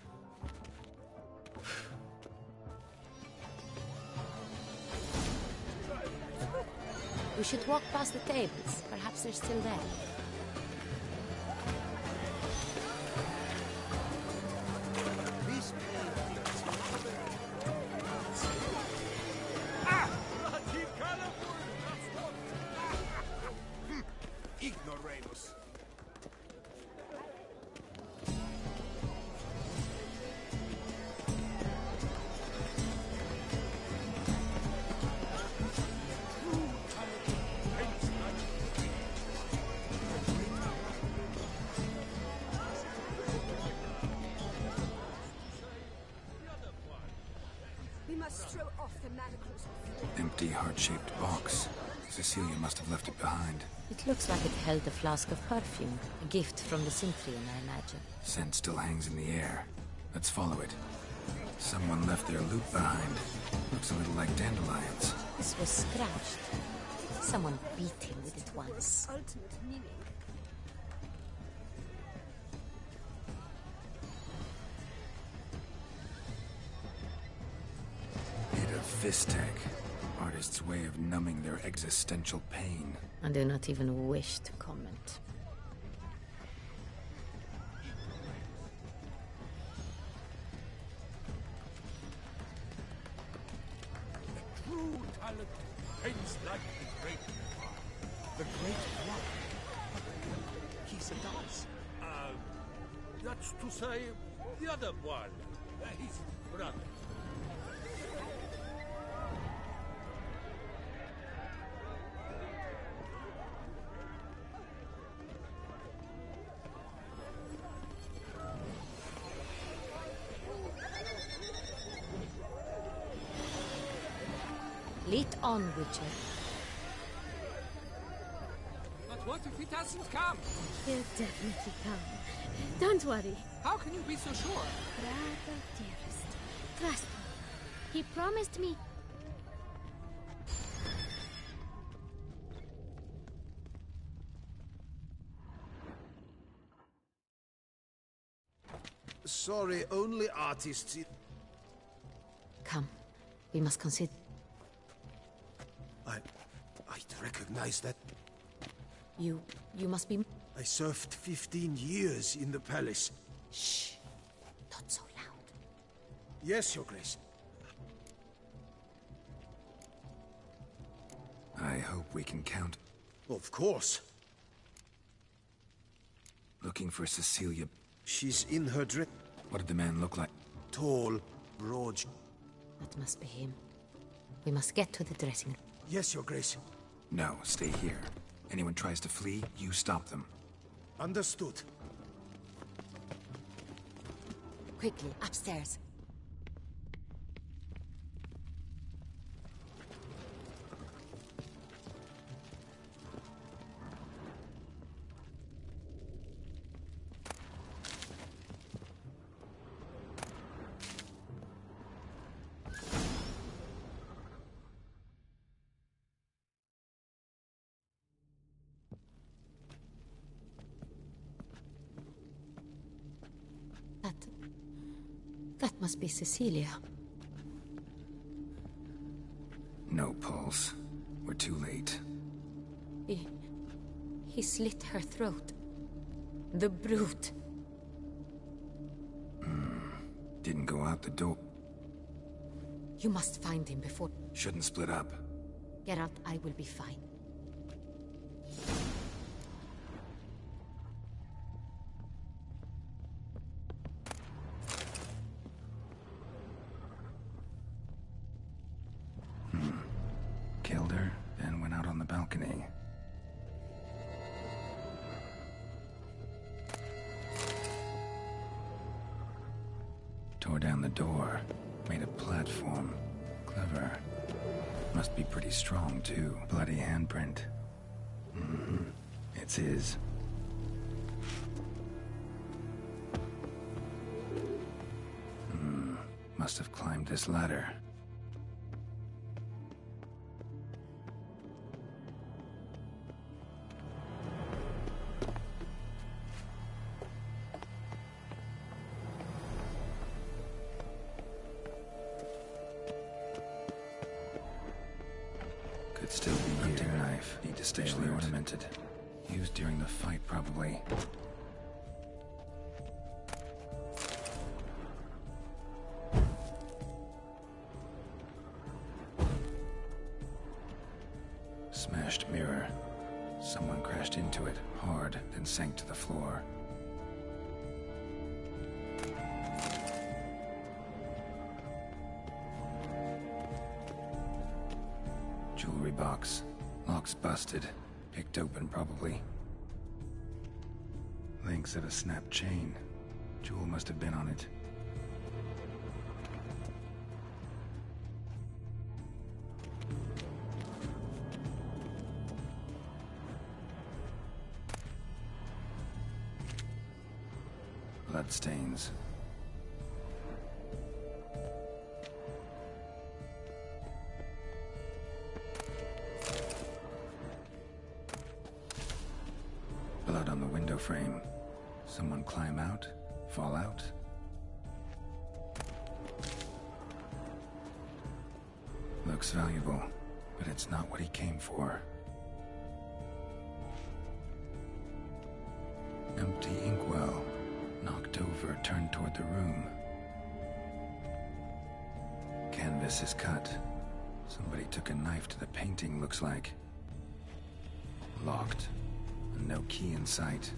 We should walk past the tables. Perhaps they're still there. Ignoramus. We must throw off the manacles of Empty, heart-shaped box. Cecilia must have left it behind. It looks like it held a flask of perfume. A gift from the Cintrian, I imagine. Scent still hangs in the air. Let's follow it. Someone left their loot behind. Looks a little like dandelions. This was scratched. Someone beat him with it once. ultimate meaning. Hit a fistech. Artist's way of numbing their existential pain. I do not even wish to comment. True talent paints like the great one. The great one? He's a does. That's to say, the other one. His brother. Lead on, Witcher. But what if he doesn't come? He'll definitely come. Don't worry. How can you be so sure? Brother dearest, trust me. He promised me. Sorry, only artists... Come. We must consider... I'd recognize that. You must be... I served 15 years in the palace. Shh. Not so loud. Yes, Your Grace. I hope we can count. Of course. Looking for Cecilia. She's in her dress. What did the man look like? Tall, broad. That must be him. We must get to the dressing room. Yes, Your Grace. No, stay here. Anyone tries to flee, you stop them. Understood. Quickly, upstairs. That must be Cecilia. No pulse. We're too late. He slit her throat. The brute. Didn't go out the door. You must find him before... Shouldn't split up. Geralt, I will be fine. Killed her, then went out on the balcony. Tore down the door, made a platform. Clever. Must be pretty strong, too. Bloody handprint. It's his. Must have climbed this ladder. Could still be hunting knife. Need to stay alert. Ornamented. Used during the fight, probably. Smashed mirror. Someone crashed into it hard, then sank to the floor. Jewelry box. Lock's busted. Picked open, probably. Links of a snapped chain. Jewel must have been on it. Bloodstains. Blood on the window frame. Someone climb out? Fall out? Looks valuable, but it's not what he came for. Empty inkwell. Knocked over, turned toward the room. Canvas is cut. Somebody took a knife to the painting, looks like. Locked. No key in sight.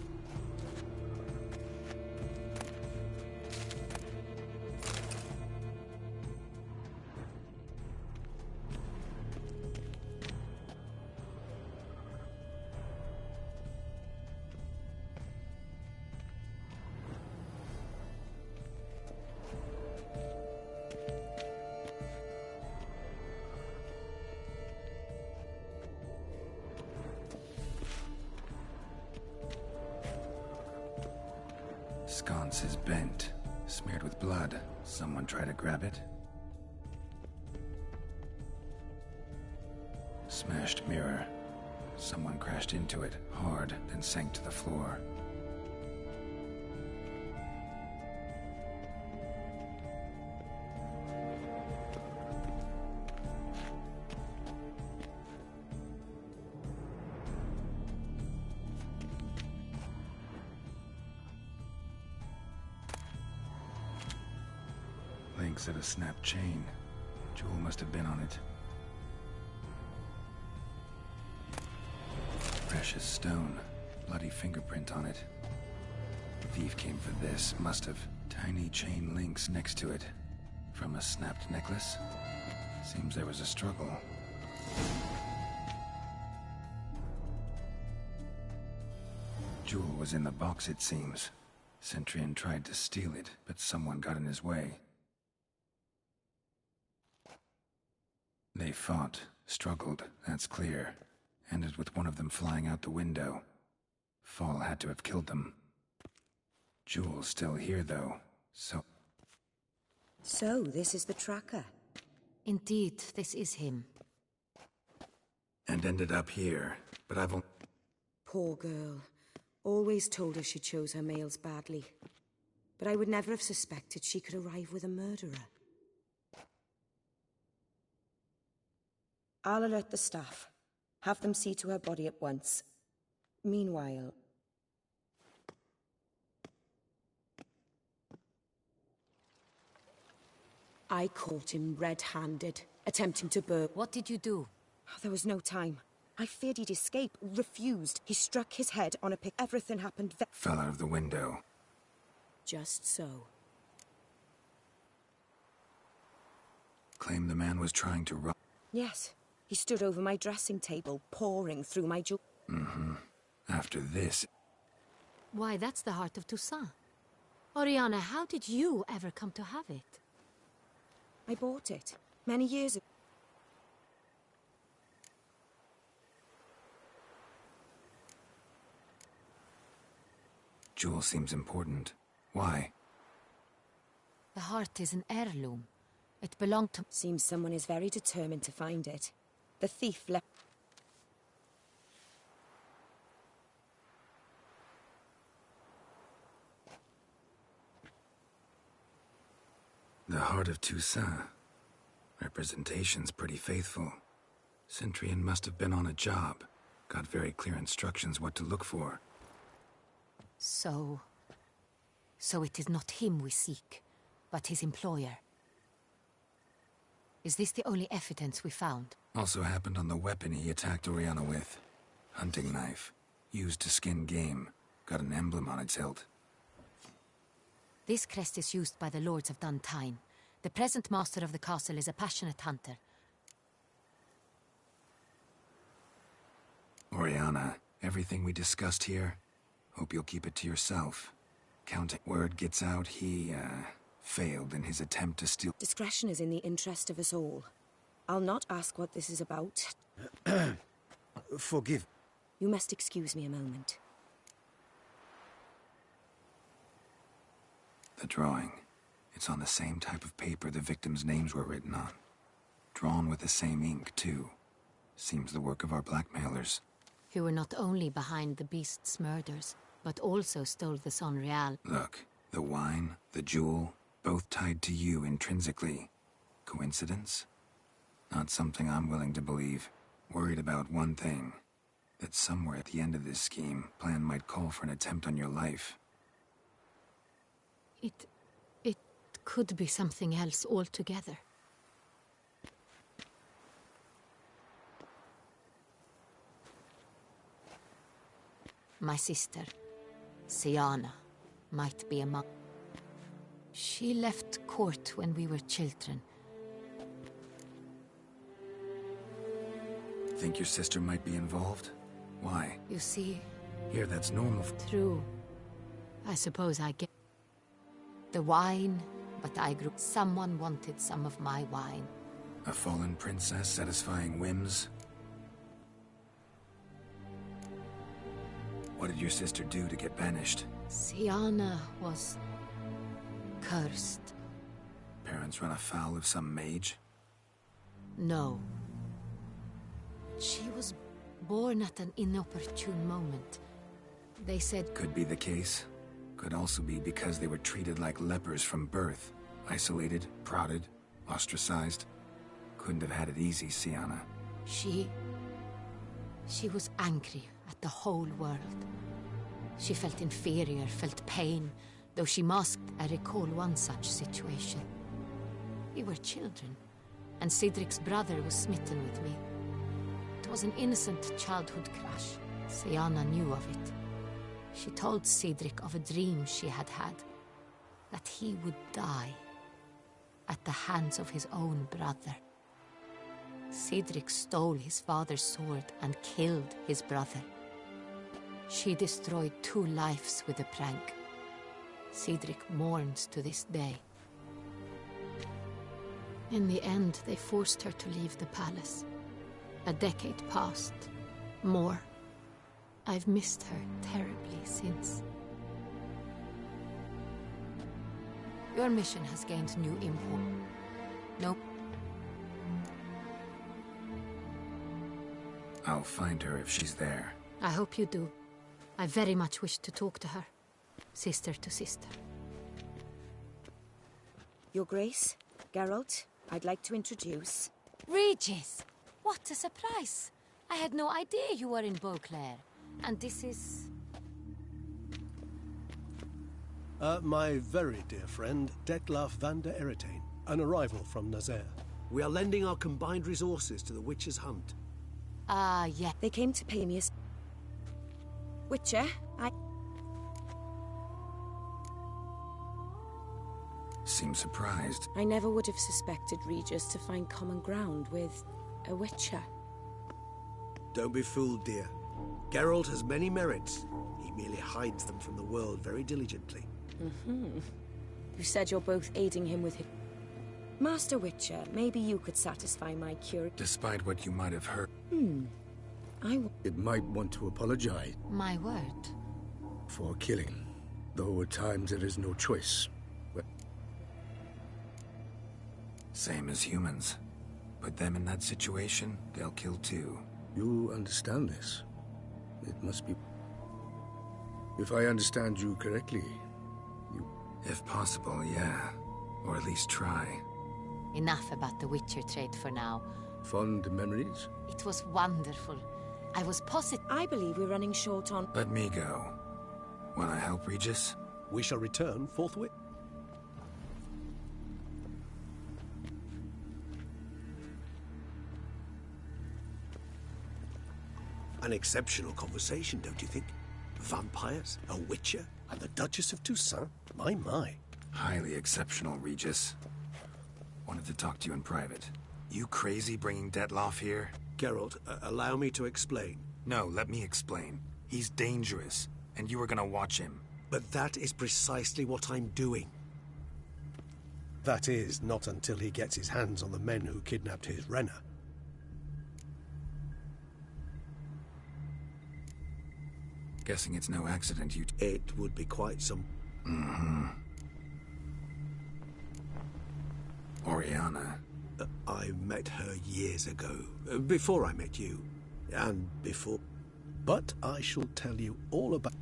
Sconce is bent, smeared with blood. Someone try to grab it? Smashed mirror. Someone crashed into it, hard, then sank to the floor. Links of a snapped chain. Jewel must have been on it. Precious stone. Bloody fingerprint on it. Thief came for this, must have. Tiny chain links next to it. From a snapped necklace? Seems there was a struggle. Jewel was in the box, it seems. Centurion tried to steal it, but someone got in his way. They fought, struggled, that's clear. Ended with one of them flying out the window. Fall had to have killed them. Jewel's still here, though, so... So, this is the tracker. Indeed, this is him. And ended up here, but I've... Poor girl. Always told her she chose her males badly. But I would never have suspected she could arrive with a murderer. I'll alert the staff. Have them see to her body at once. Meanwhile... I caught him red-handed, attempting to burn. What did you do? There was no time. I feared he'd escape, refused. He struck his head on a pick. Everything happened Fell out of the window. Just so. Claimed the man was trying to rob. Yes. He stood over my dressing table, pouring through my jewelry. Mm-hmm. After this... Why, that's the heart of Toussaint. Oriana, how did you ever come to have it? I bought it many years ago. Jewel seems important. Why? The heart is an heirloom. It belonged to... Seems someone is very determined to find it. The thief left... The heart of Toussaint. Representation's pretty faithful. Centurion must have been on a job. Got very clear instructions what to look for. So it is not him we seek, but his employer. Is this the only evidence we found? Also happened on the weapon he attacked Oriana with. Hunting knife. Used to skin game. Got an emblem on its hilt. This crest is used by the Lords of Duntine. The present master of the castle is a passionate hunter. Oriana, everything we discussed here, hope you'll keep it to yourself. Count word gets out, he, failed in his attempt to steal... Discretion is in the interest of us all. I'll not ask what this is about. Forgive. You must excuse me a moment. The drawing. It's on the same type of paper the victims' names were written on. Drawn with the same ink, too. Seems the work of our blackmailers. Who were not only behind the beast's murders, but also stole the Son Real. Look, the wine, the jewel, both tied to you intrinsically. Coincidence? Not something I'm willing to believe. Worried about one thing. That somewhere at the end of this scheme, plan might call for an attempt on your life. It could be something else altogether. My sister, Siana, might be among... She left court when we were children. Think your sister might be involved? Why? You see... Here, that's normal. True. I suppose I get... The wine, but I grew... Someone wanted some of my wine. A fallen princess satisfying whims? What did your sister do to get banished? Siana was... cursed. Parents run afoul of some mage? No. She was born at an inopportune moment. They said... Could be the case. Could also be because they were treated like lepers from birth. Isolated, prodded, ostracized. Couldn't have had it easy, Siana. She was angry at the whole world. She felt inferior, felt pain, though she masked. I recall one such situation. We were children, and Cedric's brother was smitten with me. It was an innocent childhood crush. Siana knew of it. She told Cedric of a dream she had had, that he would die at the hands of his own brother. Cedric stole his father's sword and killed his brother. She destroyed 2 lives with a prank. Cedric mourns to this day. In the end, they forced her to leave the palace. A decade passed. More. I've missed her terribly since. Your mission has gained new import. Nope. I'll find her if she's there. I hope you do. I very much wish to talk to her. Sister to sister. Your Grace, Geralt, I'd like to introduce... Regis! What a surprise! I had no idea you were in Beauclair. And this is... My very dear friend, Dettlaff van der Eretain. An arrival from Nazaire. We are lending our combined resources to the Witcher's hunt. Ah, yeah. They came to pay me a... Witcher, Seems surprised. I never would have suspected Regis to find common ground with a Witcher. Don't be fooled, dear. Geralt has many merits. He merely hides them from the world very diligently. You said you're both aiding him with his... Master Witcher, maybe you could satisfy my curiosity. Despite what you might have heard. It might want to apologize. My word. For killing. Though at times there is no choice. Same as humans. Put them in that situation, they'll kill too. You understand this? It must be... If I understand you correctly, you... If possible, yeah. Or at least try. Enough about the Witcher trade for now. Fond memories? It was wonderful. I was positive. I believe we're running short on... Let me go. Wanna help, Regis? We shall return forthwith. An exceptional conversation, don't you think? Vampires, a Witcher, and the Duchess of Toussaint? My. Highly exceptional, Regis. Wanted to talk to you in private. You crazy bringing Detloff here? Geralt, allow me to explain. No, let me explain. He's dangerous, and you were gonna watch him. But that is precisely what I'm doing. That is, not until he gets his hands on the men who kidnapped his Renna. Guessing it's no accident you... It would be quite some... Oriana. I met her years ago. Before I met you. And before... But I shall tell you all about...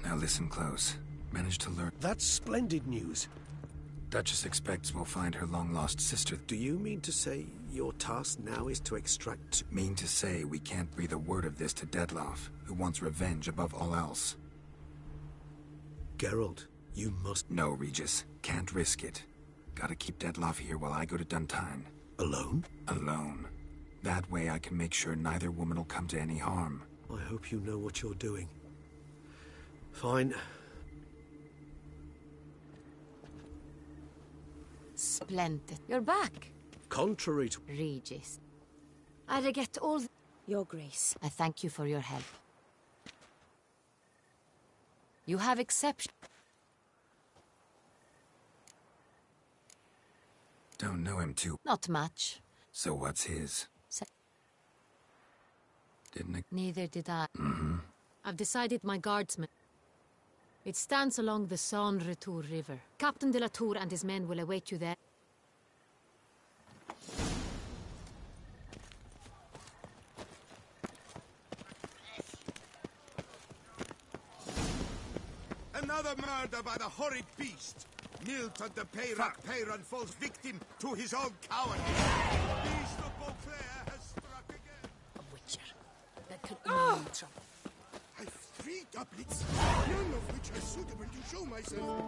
Now listen close. Managed to learn... That's splendid news. Duchess expects we'll find her long-lost sister. Do you mean to say your task now is to extract... Mean to say we can't breathe a word of this to Detloff, who wants revenge above all else. Geralt, you must... No, Regis. Can't risk it. Gotta keep Detloff here while I go to Duntine. Alone? Alone. That way I can make sure neither woman will come to any harm. I hope you know what you're doing. Fine. Splendid. You're back. Contrary to... Regis. I regret all... Your Grace. I thank you for your help. You have exception... Don't know him too... Not much. So what's his? Didn't it? Neither did I. I've decided my guardsman... It stands along the Saône-Retour River. Captain de la Tour and his men will await you there. Another murder by the horrid beast! Milton de Peyran falls victim to his own cowardice. The beast of Beauclair has struck again. A Witcher. That could only mean trouble. I've 3 doublets, none of which are suitable to show myself.